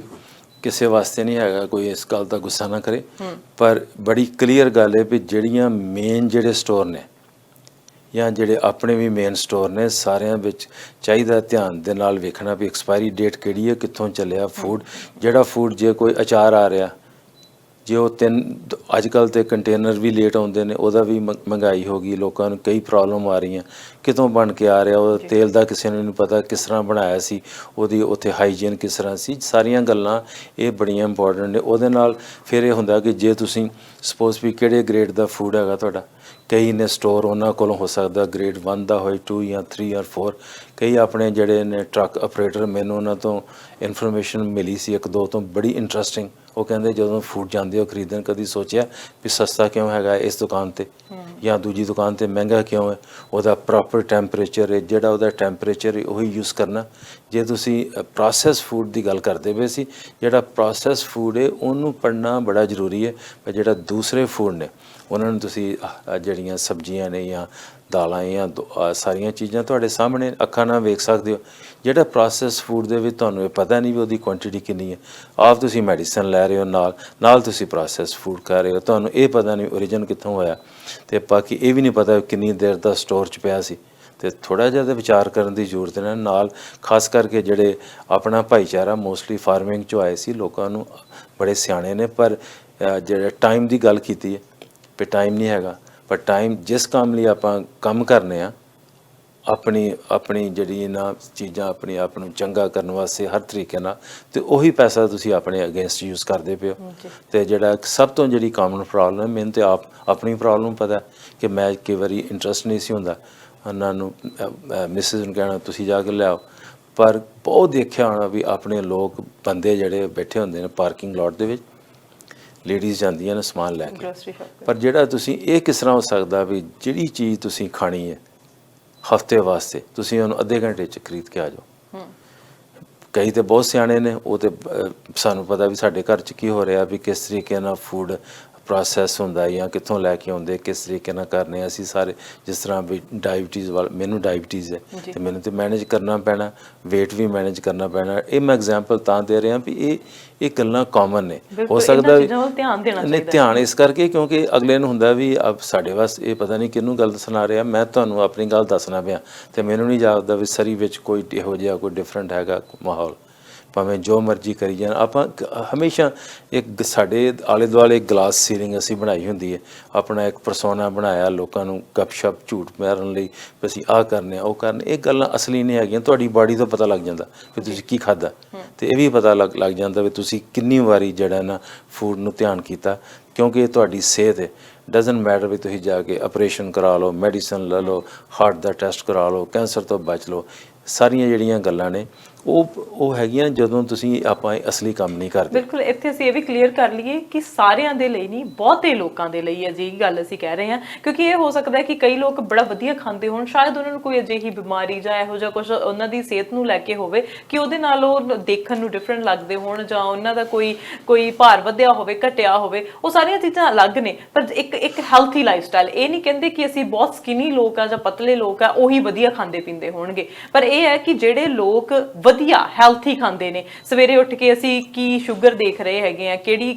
ਕਿਸੇ ਵਾਸਤੇ ਨਹੀਂ ਹੈਗਾ, ਕੋਈ ਇਸ ਗੱਲ ਦਾ ਗੁੱਸਾ ਨਾ ਕਰੇ, ਪਰ ਬੜੀ ਕਲੀਅਰ ਗੱਲ ਹੈ ਵੀ ਜਿਹੜੀਆਂ ਮੇਨ ਜਿਹੜੇ ਸਟੋਰ ਨੇ ਜਾਂ ਜਿਹੜੇ ਆਪਣੇ ਵੀ ਮੇਨ ਸਟੋਰ ਨੇ, ਸਾਰਿਆਂ ਵਿੱਚ ਚਾਹੀਦਾ ਧਿਆਨ ਦੇ ਨਾਲ ਵੇਖਣਾ ਵੀ ਐਕਸਪਾਇਰੀ ਡੇਟ ਕਿਹੜੀ ਹੈ, ਕਿੱਥੋਂ ਚੱਲਿਆ ਫੂਡ। ਜਿਹੜਾ ਫੂਡ ਜੇ ਕੋਈ ਅਚਾਰ ਆ ਰਿਹਾ, ਜੇ ਉਹ ਅੱਜ ਕੱਲ੍ਹ ਤੇ ਕੰਟੇਨਰ ਵੀ ਲੇਟ ਆਉਂਦੇ ਨੇ, ਉਹਦਾ ਵੀ ਮਹਿੰਗਾਈ ਹੋ ਗਈ, ਲੋਕਾਂ ਨੂੰ ਕਈ ਪ੍ਰੋਬਲਮ ਆ ਰਹੀਆਂ, ਕਿਤੋਂ ਬਣ ਕੇ ਆ ਰਿਹਾ, ਉਹ ਤੇਲ ਦਾ ਕਿਸੇ ਨੂੰ ਨਹੀਂ ਪਤਾ ਕਿਸ ਤਰ੍ਹਾਂ ਬਣਾਇਆ ਸੀ, ਉਹਦੀ ਉੱਥੇ ਹਾਈਜੀਨ ਕਿਸ ਤਰ੍ਹਾਂ ਸੀ। ਸਾਰੀਆਂ ਗੱਲਾਂ ਇਹ ਬੜੀਆਂ ਇੰਪੋਰਟੈਂਟ ਨੇ। ਉਹਦੇ ਨਾਲ ਫਿਰ ਇਹ ਹੁੰਦਾ ਕਿ ਜੇ ਤੁਸੀਂ ਸਪੋਜ਼ ਵੀ ਕਿਹੜੇ ਗ੍ਰੇਡ ਦਾ ਫੂਡ ਹੈਗਾ ਤੁਹਾਡਾ, ਕਈ ਨੇ ਸਟੋਰ ਉਹਨਾਂ ਕੋਲੋਂ ਹੋ ਸਕਦਾ ਗ੍ਰੇਡ 1 ਦਾ ਹੋਏ, 2 ਜਾਂ 3 ਜਾਂ 4। ਕਈ ਆਪਣੇ ਜਿਹੜੇ ਨੇ ਟਰੱਕ ਆਪਰੇਟਰ, ਮੈਨੂੰ ਉਹਨਾਂ ਤੋਂ ਇਨਫੋਰਮੇਸ਼ਨ ਮਿਲੀ ਸੀ 1-2 ਤੋਂ ਬੜੀ ਇੰਟਰਸਟਿੰਗ। ਉਹ ਕਹਿੰਦੇ ਜਦੋਂ ਫੂਡ ਜਾਂਦੇ ਹੋ ਖਰੀਦਣ, ਕਦੀ ਸੋਚਿਆ ਵੀ ਸਸਤਾ ਕਿਉਂ ਹੈਗਾ ਇਸ ਦੁਕਾਨ 'ਤੇ ਜਾਂ ਦੂਜੀ ਦੁਕਾਨ 'ਤੇ ਮਹਿੰਗਾ ਕਿਉਂ ਹੈ? ਉਹਦਾ ਪ੍ਰੋਪਰ ਟੈਂਪਰੇਚਰ ਹੈ, ਜਿਹੜਾ ਉਹਦਾ ਟੈਂਪਰੇਚਰ ਹੈ ਉਹੀ ਯੂਜ਼ ਕਰਨਾ। ਜੇ ਤੁਸੀਂ ਪ੍ਰੋਸੈਸ ਫੂਡ ਦੀ ਗੱਲ ਕਰਦੇ ਪਏ ਸੀ, ਜਿਹੜਾ ਪ੍ਰੋਸੈਸ ਫੂਡ ਹੈ ਉਹਨੂੰ ਪੜ੍ਹਨਾ ਬੜਾ ਜ਼ਰੂਰੀ ਹੈ। ਪਰ ਜਿਹੜਾ ਦੂਸਰੇ ਫੂਡ ਨੇ ਉਹਨਾਂ ਨੂੰ ਤੁਸੀਂ ਜਿਹੜੀਆਂ ਸਬਜ਼ੀਆਂ ਨੇ ਜਾਂ ਦਾਲਾਂ ਜਾਂ ਸਾਰੀਆਂ ਚੀਜ਼ਾਂ ਤੁਹਾਡੇ ਸਾਹਮਣੇ ਅੱਖਾਂ ਨਾਲ ਵੇਖ ਸਕਦੇ ਹੋ। ਜਿਹੜਾ ਪ੍ਰੋਸੈਸ ਫੂਡ ਦੇ ਵਿੱਚ ਤੁਹਾਨੂੰ ਇਹ ਪਤਾ ਨਹੀਂ ਵੀ ਉਹਦੀ ਕੁਆਂਟੀਟੀ ਕਿੰਨੀ ਹੈ, ਆਪ ਤੁਸੀਂ ਮੈਡੀਸਨ ਲੈ ਰਹੇ ਹੋ, ਨਾਲ ਤੁਸੀਂ ਪ੍ਰੋਸੈਸ ਫੂਡ ਖਾ ਰਹੇ ਹੋ, ਤੁਹਾਨੂੰ ਇਹ ਪਤਾ ਨਹੀਂ ਓਰੀਜਨ ਕਿੱਥੋਂ ਹੋਇਆ, ਅਤੇ ਬਾਕੀ ਇਹ ਵੀ ਨਹੀਂ ਪਤਾ ਕਿੰਨੀ ਦੇਰ ਦਾ ਸਟੋਰ 'ਚ ਪਿਆ ਸੀ। ਤੇ ਥੋੜ੍ਹਾ ਜਿਹਾ ਤਾਂ ਵਿਚਾਰ ਕਰਨ ਦੀ ਜ਼ਰੂਰਤ ਹੈ ਨਾਲ। ਖਾਸ ਕਰਕੇ ਜਿਹੜੇ ਆਪਣਾ ਭਾਈਚਾਰਾ ਮੋਸਟਲੀ ਫਾਰਮਿੰਗ 'ਚੋਂ ਆਏ ਸੀ, ਲੋਕਾਂ ਨੂੰ ਬੜੇ ਸਿਆਣੇ ਨੇ, ਪਰ ਜਿਹੜੇ ਟਾਈਮ ਦੀ ਗੱਲ ਕੀਤੀ ਹੈ ਵੀ ਟਾਈਮ ਨਹੀਂ ਹੈਗਾ, ਪਰ ਟਾਈਮ ਜਿਸ ਕੰਮ ਲਈ ਆਪਾਂ ਕੰਮ ਕਰਨੇ ਆ, ਆਪਣੀ ਜਿਹੜੀ ਇਹਨਾਂ ਚੀਜ਼ਾਂ ਆਪਣੇ ਆਪ ਨੂੰ ਚੰਗਾ ਕਰਨ ਵਾਸਤੇ ਹਰ ਤਰੀਕੇ ਨਾਲ, ਤੇ ਉਹੀ ਪੈਸਾ ਤੁਸੀਂ ਆਪਣੇ ਅਗੇਂਸਟ ਯੂਜ਼ ਕਰਦੇ ਪਏ ਹੋ। ਤੇ ਜਿਹੜਾ ਸਭ ਤੋਂ ਜਿਹੜੀ ਕਾਮਨ ਪ੍ਰੋਬਲਮ ਹੈ, ਮੈਨੂੰ ਤੇ ਆਪਣੀ ਪ੍ਰੋਬਲਮ ਪਤਾ ਕਿ ਮੈਂ ਕਈ ਵਾਰੀ ਇੰਟਰਸਟ ਨਹੀਂ ਸੀ ਹੁੰਦਾ ਉਹਨਾਂ ਨੂੰ, ਮਿਸਿਸ ਨੂੰ ਕਹਿਣਾ ਤੁਸੀਂ ਜਾ ਕੇ ਲਿਆਓ, ਪਰ ਬਹੁਤ ਦੇਖਿਆ ਹੋਣਾ ਵੀ ਆਪਣੇ ਲੋਕ ਬੰਦੇ ਜਿਹੜੇ ਬੈਠੇ ਹੁੰਦੇ ਨੇ ਪਾਰਕਿੰਗ ਲਾਟ ਦੇ ਵਿੱਚ, ਲੇਡੀਜ਼ ਜਾਂਦੀਆਂ ਨੇ ਸਮਾਨ ਲੈ ਕੇ, ਪਰ ਜਿਹੜਾ ਤੁਸੀਂ ਇਹ ਕਿਸ ਤਰ੍ਹਾਂ ਹੋ ਸਕਦਾ ਵੀ ਜਿਹੜੀ ਚੀਜ਼ ਤੁਸੀਂ ਖਾਣੀ ਹੈ ਹਫ਼ਤੇ ਵਾਸਤੇ, ਤੁਸੀਂ ਉਹਨੂੰ ਅੱਧੇ ਘੰਟੇ 'ਚ ਖਰੀਦ ਕੇ ਆ ਜਾਓ। ਕਈ ਤਾਂ ਬਹੁਤ ਸਿਆਣੇ ਨੇ, ਉਹ ਤਾਂ ਸਾਨੂੰ ਪਤਾ ਵੀ ਸਾਡੇ ਘਰ 'ਚ ਕੀ ਹੋ ਰਿਹਾ, ਵੀ ਕਿਸ ਤਰੀਕੇ ਨਾਲ ਫੂਡ ਪ੍ਰੋਸੈਸ ਹੁੰਦਾ ਜਾਂ ਕਿੱਥੋਂ ਲੈ ਕੇ ਆਉਂਦੇ, ਕਿਸ ਤਰੀਕੇ ਨਾਲ ਕਰਨੇ। ਅਸੀਂ ਸਾਰੇ ਜਿਸ ਤਰ੍ਹਾਂ ਵੀ ਡਾਇਬਟੀਜ਼ ਵਾਲਾ, ਮੈਨੂੰ ਡਾਇਬਟੀਜ਼ ਹੈ ਤੇ ਮੈਨੂੰ ਤੇ ਮੈਨੇਜ ਕਰਨਾ ਪੈਣਾ, weight ਵੀ ਮੈਨੇਜ ਕਰਨਾ ਪੈਣਾ। ਇਹ ਮੈਂ ਐਗਜ਼ਾਮਪਲ ਤਾਂ ਦੇ ਰਿਹਾ ਵੀ ਇਹ ਗੱਲਾਂ ਕਾਮਨ ਨੇ। ਹੋ ਸਕਦਾ ਨਹੀਂ ਧਿਆਨ ਇਸ ਕਰਕੇ ਕਿਉਂਕਿ ਅਗਲੇ ਨੂੰ ਹੁੰਦਾ ਵੀ ਸਾਡੇ ਵਾਸਤੇ ਇਹ ਪਤਾ ਨਹੀਂ ਕਿਹਨੂੰ ਗੱਲ ਸੁਣਾ ਰਿਹਾ, ਮੈਂ ਤੁਹਾਨੂੰ ਆਪਣੀ ਗੱਲ ਦੱਸਣਾ ਪਿਆ ਤੇ ਮੈਨੂੰ ਨਹੀਂ ਜਾਪਦਾ ਵੀ ਸਰੀ ਵਿੱਚ ਕੋਈ ਇਹੋ ਜਿਹਾ ਕੋਈ ਡਿਫਰੈਂਟ ਹੈਗਾ ਮਾਹੌਲ, ਭਾਵੇਂ ਜੋ ਮਰਜ਼ੀ ਕਰੀ ਜਾਣ। ਆਪਾਂ ਹਮੇਸ਼ਾ ਇੱਕ ਸਾਡੇ ਆਲੇ ਦੁਆਲੇ ਗਲਾਸ ਸੀਲਿੰਗ ਅਸੀਂ ਬਣਾਈ ਹੁੰਦੀ ਹੈ, ਆਪਣਾ ਇੱਕ ਪਰਸੋਨਾ ਬਣਾਇਆ ਲੋਕਾਂ ਨੂੰ ਗੱਪਸ਼ਪ ਝੂਠ ਮਾਰਨ ਲਈ ਵੀ ਅਸੀਂ ਆਹ ਕਰਨੇ ਉਹ ਕਰਨੇ। ਇਹ ਗੱਲਾਂ ਅਸਲੀ ਨਹੀਂ ਹੈਗੀਆਂ। ਤੁਹਾਡੀ ਬਾਡੀ ਤੋਂ ਪਤਾ ਲੱਗ ਜਾਂਦਾ ਵੀ ਤੁਸੀਂ ਕੀ ਖਾਧਾ, ਤੇ ਇਹ ਵੀ ਪਤਾ ਲੱਗ ਜਾਂਦਾ ਵੀ ਤੁਸੀਂ ਕਿੰਨੀ ਵਾਰੀ ਜਿਹੜਾ ਨਾ ਫੂਡ ਨੂੰ ਧਿਆਨ ਕੀਤਾ, ਕਿਉਂਕਿ ਇਹ ਤੁਹਾਡੀ ਸਿਹਤ ਹੈ। ਡਜ਼ਨਟ ਮੈਟਰ ਵੀ ਤੁਸੀਂ ਜਾ ਕੇ ਆਪਰੇਸ਼ਨ ਕਰਾ ਲਓ, ਮੈਡੀਸਨ ਲੈ ਲਓ, ਹਾਰਟ ਦਾ ਟੈਸਟ ਕਰਾ ਲਓ, ਕੈਂਸਰ ਤੋਂ ਬਚ ਲਓ। ਸਾਰੀਆਂ ਜਿਹੜੀਆਂ ਗੱਲਾਂ ਨੇ ਉਹ ਹੈਗੀਆਂ ਜਦੋਂ ਤੁਸੀਂ ਆਪਾਂ ਅਸਲੀ ਕੰਮ ਨਹੀਂ ਕਰਦੇ। ਬਿਲਕੁਲ, ਇੱਥੇ ਅਸੀਂ ਇਹ ਵੀ ਕਲੀਅਰ ਕਰ ਲਈਏ ਕਿ ਸਾਰਿਆਂ ਦੇ ਲਈ ਨਹੀਂ, ਬਹੁਤੇ ਲੋਕਾਂ ਦੇ ਲਈ ਅਜਿਹੀ ਗੱਲ ਅਸੀਂ ਕਹਿ ਰਹੇ ਹਾਂ, ਕਿਉਂਕਿ ਇਹ ਹੋ ਸਕਦਾ ਹੈ ਕਿ ਕਈ ਲੋਕ ਬੜਾ ਵਧੀਆ ਖਾਂਦੇ ਹੋਣ, ਸ਼ਾਇਦ ਉਹਨਾਂ ਨੂੰ ਕੋਈ ਅਜਿਹੀ ਬਿਮਾਰੀ ਜਾਂ ਇਹੋ ਜਿਹਾ ਕੁਝ ਉਹਨਾਂ ਦੀ ਸਿਹਤ ਨੂੰ ਲੈ ਕੇ ਹੋਵੇ ਕਿ ਉਹਦੇ ਨਾਲ ਉਹ ਦੇਖਣ ਨੂੰ ਡਿਫਰੈਂਟ ਲੱਗਦੇ ਹੋਣ, ਜਾਂ ਉਹਨਾਂ ਦਾ ਕੋਈ ਭਾਰ ਵਧਿਆ ਹੋਵੇ, ਘਟਿਆ ਹੋਵੇ। ਉਹ ਸਾਰੀਆਂ ਚੀਜ਼ਾਂ ਅਲੱਗ ਨੇ, ਪਰ ਇੱਕ ਹੈਲਥੀ ਲਾਈਫਸਟਾਈਲ, ਇਹ ਨਹੀਂ ਕਹਿੰਦੇ ਕਿ ਅਸੀਂ ਬਹੁਤ ਸਕਿਨੀ ਲੋਕ ਆ ਜਾਂ ਪਤਲੇ ਲੋਕ ਆ ਉਹੀ ਵਧੀਆ ਖਾਂਦੇ ਪੀਂਦੇ ਹੋਣਗੇ, ਪਰ ਇਹ ਹੈ ਕਿ ਜਿਹੜੇ ਲੋਕ ਵਧੀਆ ਹੈਲਥੀ ਖਾਂਦੇ ਨੇ, ਸਵੇਰੇ ਉੱਠ ਕੇ ਅਸੀਂ ਕੀ ਸ਼ੂਗਰ ਦੇਖ ਰਹੇ ਹੈਗੇ ਆ, ਕਿਹੜੀ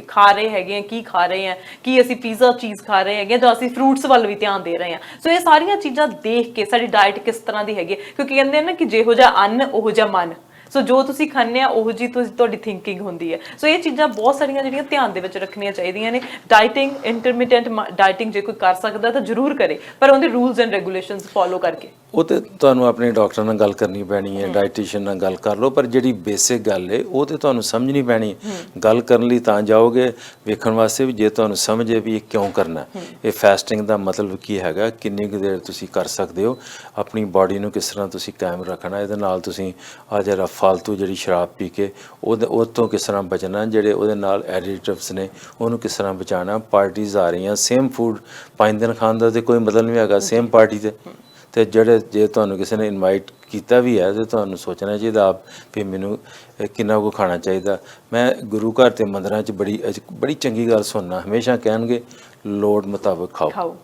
ਖਾ ਰਹੇ ਹੈਗੇ ਆ, ਕੀ ਖਾ ਰਹੇ ਆ, ਕੀ ਅਸੀਂ ਪੀਜ਼ਾ ਚੀਜ਼ ਖਾ ਰਹੇ ਹੈਗੇ ਜਾਂ ਅਸੀਂ ਫਰੂਟਸ ਵੱਲ ਵੀ ਧਿਆਨ ਦੇ ਰਹੇ ਹਾਂ। ਸੋ ਇਹ ਸਾਰੀਆਂ ਚੀਜ਼ਾਂ ਦੇਖ ਕੇ ਸਾਡੀ ਡਾਇਟ ਕਿਸ ਤਰ੍ਹਾਂ ਦੀ ਹੈਗੀ, ਕਿਉਂਕਿ ਕਹਿੰਦੇ ਨਾ ਕਿ ਜਿਹੋ ਜਿਹਾ ਅੰਨ ਉਹੋ ਜਿਹਾ ਮਨ। ਸੋ ਜੋ ਤੁਸੀਂ ਖਾਂਦੇ ਆ ਉਹੋ ਜਿਹੀ ਤੁਹਾਡੀ ਥਿੰਕਿੰਗ ਹੁੰਦੀ ਹੈ। ਸੋ ਇਹ ਚੀਜ਼ਾਂ ਬਹੁਤ ਸਾਰੀਆਂ ਜਿਹੜੀਆਂ ਧਿਆਨ ਦੇ ਵਿੱਚ ਰੱਖਣੀਆਂ ਚਾਹੀਦੀਆਂ ਨੇ। ਡਾਈਟਿੰਗ, ਇੰਟਰਮੀਡੀਏਟ ਡਾਈਟਿੰਗ ਜੇ ਕੋਈ ਕਰ ਸਕਦਾ ਤਾਂ ਜ਼ਰੂਰ ਕਰੇ, ਪਰ ਉਹਦੇ ਰੂਲਸ ਐਂਡ ਰੈਗੂਲੇਸ਼ਨਸ ਫੋਲੋ ਕਰਕੇ। ਉਹ ਤੇ ਤੁਹਾਨੂੰ ਆਪਣੇ ਡਾਕਟਰ ਨਾਲ ਗੱਲ ਕਰਨੀ ਪੈਣੀ ਹੈ, ਡਾਈਟੀਸ਼ੀਅਨ ਨਾਲ ਗੱਲ ਕਰ ਲਓ, ਪਰ ਜਿਹੜੀ ਬੇਸਿਕ ਗੱਲ ਹੈ ਉਹ ਤੇ ਤੁਹਾਨੂੰ ਸਮਝਣੀ ਪੈਣੀ। ਗੱਲ ਕਰਨ ਲਈ ਤਾਂ ਜਾਓਗੇ ਵੇਖਣ ਵਾਸਤੇ ਵੀ ਜੇ ਤੁਹਾਨੂੰ ਸਮਝੇ ਵੀ ਇਹ ਕਿਉਂ ਕਰਨਾ, ਇਹ ਫਾਸਟਿੰਗ ਦਾ ਮਤਲਬ ਕੀ ਹੈਗਾ, ਕਿੰਨੀ ਕੁ ਦੇਰ ਤੁਸੀਂ ਕਰ ਸਕਦੇ ਹੋ, ਆਪਣੀ ਬਾਡੀ ਨੂੰ ਕਿਸ ਤਰ੍ਹਾਂ ਤੁਸੀਂ ਕਾਇਮ ਰੱਖਣਾ। ਇਹਦੇ ਨਾਲ ਤੁਸੀਂ ਆ ਜਿਹੜਾ ਫਾਲਤੂ ਜਿਹੜੀ ਸ਼ਰਾਬ ਪੀ ਕੇ ਉਹ ਤੋਂ ਕਿਸ ਤਰ੍ਹਾਂ ਬਚਣਾ, ਜਿਹੜੇ ਉਹਦੇ ਨਾਲ ਐਡੀਟਿਵਸ ਨੇ ਉਹਨੂੰ ਕਿਸ ਤਰ੍ਹਾਂ ਬਚਾਉਣਾ। ਪਾਰਟੀਜ਼ ਆ ਰਹੀਆਂ, ਸੇਮ ਫੂਡ 5 ਦਿਨ ਖਾਣ ਦਾ ਤੇ ਕੋਈ ਮਤਲਬ ਨਹੀਂ ਹੈਗਾ ਸੇਮ ਪਾਰਟੀ ਤੇ ਜੇ ਤੁਹਾਨੂੰ ਕਿਸੇ ਨੇ ਇਨਵਾਈਟ ਕੀਤਾ ਵੀ ਹੈ ਤੇ ਤੁਹਾਨੂੰ ਸੋਚਣਾ ਚਾਹੀਦਾ ਆਪ ਵੀ ਮੈਨੂੰ ਕਿੰਨਾ ਕੁ ਖਾਣਾ ਚਾਹੀਦਾ। ਮੈਂ ਗੁਰੂ ਘਰ ਤੇ ਮੰਦਰਾਂ 'ਚ ਬੜੀ ਚੰਗੀ ਗੱਲ ਸੁਣਨਾ, ਹਮੇਸ਼ਾ ਕਹਿਣਗੇ ਲੋੜ ਮੁਤਾਬਕ ਖਾਓ।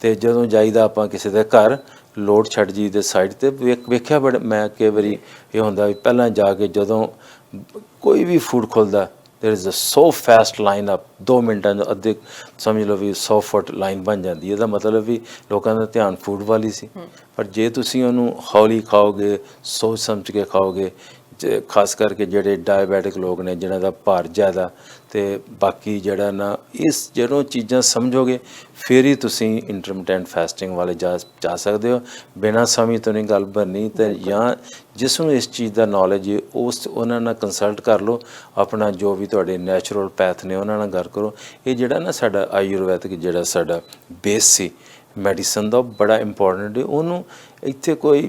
ਤੇ ਜਦੋਂ ਜਾਈਦਾ ਆਪਾਂ ਕਿਸੇ ਦੇ ਘਰ ਲੋੜ ਛੱਡ ਜੀ ਦੇ ਸਾਈਡ ਤੇ ਵੇਖਿਆ ਮੈਂ ਕਈ ਵਾਰੀ ਇਹ ਹੁੰਦਾ ਵੀ ਪਹਿਲਾਂ ਜਾ ਕੇ ਜਦੋਂ ਕੋਈ ਵੀ ਫੂਡ ਖੁੱਲ੍ਹਦਾ there is a so fast line up, 2 ਮਿੰਟਾਂ ਦੇ ਅੱਧੇ ਸਮਝ ਲਓ ਵੀ 100 ਫੁੱਟ ਲਾਈਨ ਬਣ ਜਾਂਦੀ। ਇਹਦਾ ਮਤਲਬ ਵੀ ਲੋਕਾਂ ਦਾ ਧਿਆਨ ਫੂਡ ਵਾਲੀ ਸੀ। ਪਰ ਜੇ ਤੁਸੀਂ ਉਹਨੂੰ ਹੌਲੀ ਖਾਓਗੇ, ਸੋਚ ਸਮਝ ਕੇ ਖਾਓਗੇ, ਖਾਸ ਕਰਕੇ ਜਿਹੜੇ ਡਾਇਬੈਟਿਕ ਲੋਕ ਨੇ ਜਿਨ੍ਹਾਂ ਦਾ ਭਾਰ ਜ਼ਿਆਦਾ, ਤੇ ਬਾਕੀ ਜਿਹੜਾ ਨਾ ਇਸ ਜਿਹੜੋਂ ਚੀਜ਼ਾਂ ਸਮਝੋਗੇ ਫਿਰ ਹੀ ਤੁਸੀਂ ਇੰਟਰਮੀਡੀਏਟ ਫਾਸਟਿੰਗ ਵਾਲੇ ਜਾ ਸਕਦੇ ਹੋ। ਬਿਨਾਂ ਸਮਝ ਤੋਂ ਨਹੀਂ ਗੱਲ ਬਣਨੀ। ਤੇ ਜਾਂ ਜਿਸ ਨੂੰ ਇਸ ਚੀਜ਼ ਦਾ ਨੌਲੇਜ ਹੈ ਉਹਨਾਂ ਨਾਲ ਕੰਸਲਟ ਕਰ ਲਓ, ਆਪਣਾ ਜੋ ਵੀ ਤੁਹਾਡੇ ਨੈਚੁਰਲ ਪੈਥ ਨੇ ਉਹਨਾਂ ਨਾਲ ਗੱਲ ਕਰੋ। ਇਹ ਜਿਹੜਾ ਨਾ ਸਾਡਾ ਆਯੁਰਵੈਦਿਕ ਜਿਹੜਾ ਸਾਡਾ ਬੇਸ ਸੀ ਮੈਡੀਸਨ ਦਾ, ਬੜਾ ਇੰਪੋਰਟੈਂਟ ਹੈ। ਉਹਨੂੰ ਇੱਥੇ ਕੋਈ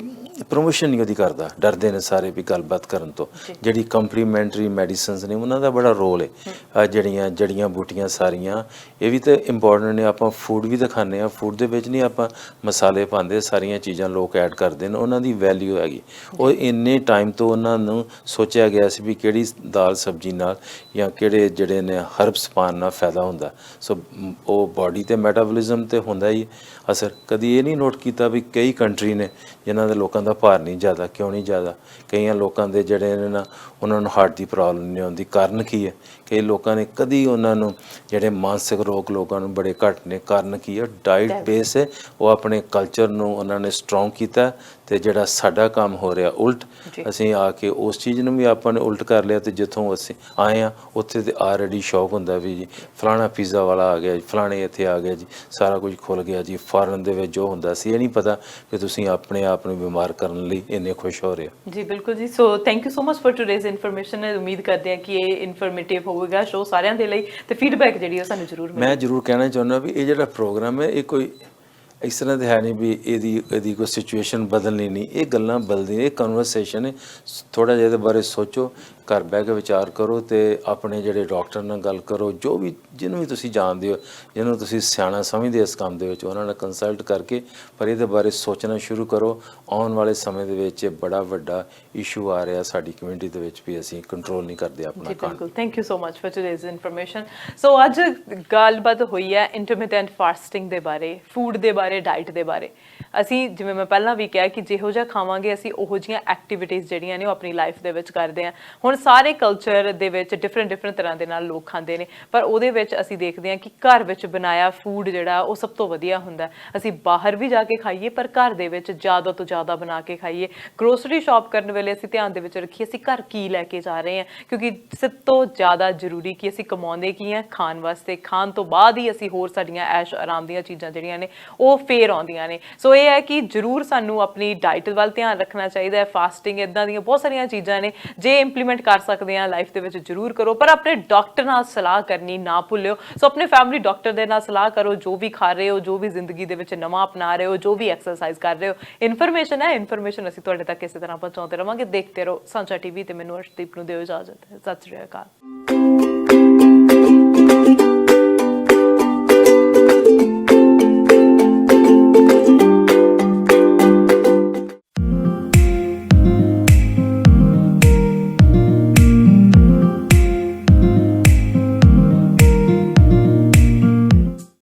ਪ੍ਰਮੋਸ਼ਨ ਨਹੀਂ ਉਹਦੀ ਕਰਦਾ, ਡਰਦੇ ਨੇ ਸਾਰੇ ਵੀ ਗੱਲਬਾਤ ਕਰਨ ਤੋਂ। ਜਿਹੜੀ ਕੰਪਲੀਮੈਂਟਰੀ ਮੈਡੀਸਨਸ ਨੇ ਉਹਨਾਂ ਦਾ ਬੜਾ ਰੋਲ ਹੈ। ਜਿਹੜੀਆਂ ਜੜੀਆਂ ਬੂਟੀਆਂ ਸਾਰੀਆਂ ਇਹ ਵੀ ਤਾਂ ਇੰਪੋਰਟੈਂਟ ਨੇ। ਆਪਾਂ ਫੂਡ ਵੀ ਤਾਂ ਖਾਂਦੇ ਹਾਂ, ਫੂਡ ਦੇ ਵਿੱਚ ਨਹੀਂ ਆਪਾਂ ਮਸਾਲੇ ਪਾਉਂਦੇ, ਸਾਰੀਆਂ ਚੀਜ਼ਾਂ ਲੋਕ ਐਡ ਕਰਦੇ ਨੇ, ਉਹਨਾਂ ਦੀ ਵੈਲਿਊ ਹੈਗੀ। ਉਹ ਇੰਨੇ ਟਾਈਮ ਤੋਂ ਉਹਨਾਂ ਨੂੰ ਸੋਚਿਆ ਗਿਆ ਸੀ ਵੀ ਕਿਹੜੀ ਦਾਲ ਸਬਜ਼ੀ ਨਾਲ ਜਾਂ ਕਿਹੜੇ ਜਿਹੜੇ ਨੇ ਹਰਬਸ ਪਾਉਣ ਨਾਲ ਫਾਇਦਾ ਹੁੰਦਾ। ਸੋ ਉਹ ਬਾਡੀ ਤੇ ਮੈਟਾਬੋਲਿਜ਼ਮ ਤੇ ਹੁੰਦਾ ਹੀ ਅਸਰ। ਕਦੀ ਇਹ ਨਹੀਂ ਨੋਟ ਕੀਤਾ ਵੀ ਕਈ ਕੰਟਰੀ ਨੇ ਜਿਨ੍ਹਾਂ ਦੇ ਲੋਕਾਂ ਦਾ ਭਾਰ ਨਹੀਂ ਜ਼ਿਆਦਾ, ਕਿਉਂ ਨਹੀਂ ਜ਼ਿਆਦਾ? ਕਈਆਂ ਲੋਕਾਂ ਦੇ ਜਿਹੜੇ ਨੇ ਨਾ ਉਹਨਾਂ ਨੂੰ ਹਾਰਟ ਦੀ ਪ੍ਰੋਬਲਮ ਨਹੀਂ ਆਉਂਦੀ, ਕਾਰਨ ਕੀ ਹੈ? ਕਈ ਲੋਕਾਂ ਨੇ ਕਦੀ ਉਹਨਾਂ ਨੂੰ ਜਿਹੜੇ ਮਾਨਸਿਕ ਰੋਗ ਲੋਕਾਂ ਨੂੰ ਬੜੇ ਘੱਟ ਨੇ, ਕਾਰਨ ਕੀ ਹੈ? ਡਾਈਟ ਬੇਸ ਹੈ। ਉਹ ਆਪਣੇ ਕਲਚਰ ਨੂੰ ਉਹਨਾਂ ਨੇ ਸਟਰੋਂਗ ਕੀਤਾ ਤੇ ਜਿਹੜਾ ਸਾਡਾ ਕੰਮ ਹੋ ਰਿਹਾ ਉਲਟ, ਅਸੀਂ ਆ ਕੇ ਉਸ ਚੀਜ਼ ਨੂੰ ਵੀ ਆਪਾਂ ਨੇ ਉਲਟ ਕਰ ਲਿਆ ਤੇ ਜਿੱਥੋਂ ਅਸੀਂ ਆਏ ਆ ਉੱਥੇ ਤੇ ਆਲਰੇਡੀ ਸ਼ੌਕ ਹੁੰਦਾ ਵੀ ਜੀ ਫਲਾਣਾ ਪੀਜ਼ਾ ਵਾਲਾ ਆ ਗਿਆ ਜੀ, ਫਲਾਣੇ ਇੱਥੇ ਆ ਗਿਆ ਜੀ, ਸਾਰਾ ਕੁਝ ਖੁੱਲ ਗਿਆ ਜੀ। ਫਾਰਨ ਦੇ ਵਿੱਚ ਜੋ ਹੁੰਦਾ ਸੀ, ਇਹ ਨਹੀਂ ਪਤਾ ਕਿ ਤੁਸੀਂ ਆਪਣੇ ਆਪ ਨੂੰ ਬਿਮਾਰ ਕਰਨ ਲਈ ਇੰਨੇ ਖੁਸ਼ ਹੋ ਰਹੇ ਹੋ। ਜੀ ਬਿਲਕੁਲ ਜੀ। So thank you so much for today's information. ਉਮੀਦ ਕਰਦੇ ਹਾਂ ਕਿ ਇਹ ਇਨਫੋਰਮੇਟਿਵ ਹੋਵੇਗਾ ਸ਼ੋ ਸਾਰਿਆਂ ਦੇ ਲਈ ਤੇ ਫੀਡਬੈਕ ਜਿਹੜੀ ਉਹ ਸਾਨੂੰ ਜ਼ਰੂਰ ਮਿਲੇ। ਮੈਂ ਜ਼ਰੂਰ ਕਹਿਣਾ ਚਾਹੁੰਦਾ ਵੀ ਇਹ ਜਿਹੜਾ ਪ੍ਰੋਗਰਾਮ ਹੈ ਇਹ ਕੋਈ ਇਸ ਤਰ੍ਹਾਂ ਤਾਂ ਹੈ ਨਹੀਂ ਵੀ ਇਹਦੀ ਕੋਈ ਸਿਚੁਏਸ਼ਨ ਬਦਲਣੀ ਨਹੀਂ, ਇਹ ਗੱਲਾਂ ਬਦਲਦੀਆਂ, ਇਹ ਕਨਵਰਸੇਸ਼ਨ ਹੈ। ਥੋੜ੍ਹਾ ਜਿਹਾ ਇਹਦੇ ਬਾਰੇ ਸੋਚੋ, ਘਰ ਬਹਿ ਕੇ ਵਿਚਾਰ ਕਰੋ ਤੇ ਆਪਣੇ ਜਿਹੜੇ ਡਾਕਟਰ ਨਾਲ ਗੱਲ ਕਰੋ, ਜੋ ਵੀ ਜਿਹਨੂੰ ਵੀ ਤੁਸੀਂ ਜਾਣਦੇ ਹੋ, ਜਿਹਨੂੰ ਤੁਸੀਂ ਸਿਆਣਾ ਸਮਝਦੇ ਇਸ ਕੰਮ ਦੇ ਵਿੱਚ, ਉਹਨਾਂ ਨਾਲ ਕੰਸਲਟ ਕਰਕੇ ਪਰ ਇਹਦੇ ਬਾਰੇ ਸੋਚਣਾ ਸ਼ੁਰੂ ਕਰੋ। ਆਉਣ ਵਾਲੇ ਸਮੇਂ ਦੇ ਵਿੱਚ ਬੜਾ ਵੱਡਾ ਇਸ਼ੂ ਆ ਰਿਹਾ ਸਾਡੀ ਕਮਿਊਨਿਟੀ ਦੇ ਵਿੱਚ ਵੀ ਅਸੀਂ ਕੰਟਰੋਲ ਨਹੀਂ ਕਰਦੇ ਆਪਣਾ ਖਾਣਾ। ਬਿਲਕੁਲ, thank you so much for today's information. So ਅੱਜ ਗੱਲਬਾਤ ਹੋਈ ਹੈ ਇੰਟਰਮਿਟੈਂਟ ਫਾਸਟਿੰਗ ਦੇ ਬਾਰੇ, ਫੂਡ ਦੇ ਬਾਰੇ, ਡਾਈਟ ਦੇ ਬਾਰੇ। ਅਸੀਂ ਜਿਵੇਂ ਮੈਂ ਪਹਿਲਾਂ ਵੀ ਕਿਹਾ ਕਿ ਜਿਹੋ ਜਿਹਾ ਖਾਵਾਂਗੇ ਅਸੀਂ ਉਹੋ ਜਿਹੀਆਂ ਐਕਟੀਵਿਟੀਜ਼ ਜਿਹੜੀਆਂ ਨੇ ਉਹ ਆਪਣੀ ਲਾਈਫ ਦੇ ਵਿੱਚ ਕਰਦੇ ਹਾਂ। ਹੁਣ ਸਾਰੇ ਕਲਚਰ ਦੇ ਵਿੱਚ ਡਿਫਰੈਂਟ ਤਰ੍ਹਾਂ ਦੇ ਨਾਲ ਲੋਕ ਖਾਂਦੇ ਨੇ, ਪਰ ਉਹਦੇ ਵਿੱਚ ਅਸੀਂ ਦੇਖਦੇ ਹਾਂ ਕਿ ਘਰ ਵਿੱਚ ਬਣਾਇਆ ਫੂਡ ਜਿਹੜਾ ਉਹ ਸਭ ਤੋਂ ਵਧੀਆ ਹੁੰਦਾ। ਅਸੀਂ ਬਾਹਰ ਵੀ ਜਾ ਕੇ ਖਾਈਏ ਪਰ ਘਰ ਦੇ ਵਿੱਚ ਜ਼ਿਆਦਾ ਤੋਂ ਜ਼ਿਆਦਾ ਬਣਾ ਕੇ ਖਾਈਏ। ਗਰੋਸਰੀ ਸ਼ਾਪ ਕਰਨ ਵੇਲੇ ਅਸੀਂ ਧਿਆਨ ਦੇ ਵਿੱਚ ਰੱਖੀਏ ਅਸੀਂ ਘਰ ਕੀ ਲੈ ਕੇ ਜਾ ਰਹੇ ਹਾਂ, ਕਿਉਂਕਿ ਸਭ ਤੋਂ ਜ਼ਿਆਦਾ ਜ਼ਰੂਰੀ ਕਿ ਅਸੀਂ ਕਮਾਉਂਦੇ ਕੀ ਹਾਂ? ਖਾਣ ਵਾਸਤੇ। ਖਾਣ ਤੋਂ ਬਾਅਦ ਹੀ ਅਸੀਂ ਹੋਰ ਸਾਡੀਆਂ ਐਸ਼ ਆਰਾਮ ਦੀਆਂ ਚੀਜ਼ਾਂ ਜਿਹੜੀਆਂ ਨੇ ਉਹ ਫੇਰ ਆਉਂਦੀਆਂ ਨੇ। ਸੋ ਇਹ ਹੈ ਕਿ ਜ਼ਰੂਰ ਸਾਨੂੰ ਆਪਣੀ ਡਾਈਟ ਵੱਲ ਧਿਆਨ ਰੱਖਣਾ ਚਾਹੀਦਾ ਹੈ। ਫਾਸਟਿੰਗ ਇੱਦਾਂ ਦੀਆਂ ਬਹੁਤ ਸਾਰੀਆਂ ਚੀਜ਼ਾਂ ਨੇ ਜੇ ਇੰਪਲੀਮੈਂਟ ਕਰ ਸਕਦੇ ਹਾਂ ਲਾਈਫ ਦੇ ਵਿੱਚ ਜ਼ਰੂਰ ਕਰੋ, ਪਰ ਆਪਣੇ ਡਾਕਟਰ ਨਾਲ ਸਲਾਹ ਕਰਨੀ ਨਾ ਭੁੱਲਿਓ। ਸੋ ਆਪਣੇ ਫੈਮਿਲੀ ਡਾਕਟਰ ਦੇ ਨਾਲ ਸਲਾਹ ਕਰੋ, ਜੋ ਵੀ ਖਾ ਰਹੇ ਹੋ, ਜੋ ਵੀ ਜ਼ਿੰਦਗੀ ਦੇ ਵਿੱਚ ਨਵਾਂ ਅਪਣਾ ਰਹੇ ਹੋ, ਜੋ ਵੀ ਐਕਸਰਸਾਈਜ਼ ਕਰ ਰਹੇ ਹੋ। ਇਨਫੋਰਮੇਸ਼ਨ ਹੈ, ਇਨਫੋਰਮੇਸ਼ਨ ਅਸੀਂ ਤੁਹਾਡੇ ਤੱਕ ਇਸੇ ਤਰ੍ਹਾਂ ਪਹੁੰਚਾਉਂਦੇ ਰਵਾਂਗੇ। ਦੇਖਦੇ ਰਹੋ ਸਾਂਝਾ ਟੀਵੀ ਤੇ ਮੈਨੂੰ ਅਰਸ਼ਦੀਪ ਨੂੰ ਦਿਓ ਇਜਾਜ਼ਤ। ਸਤਿ ਸ਼੍ਰੀ ਅਕਾਲ।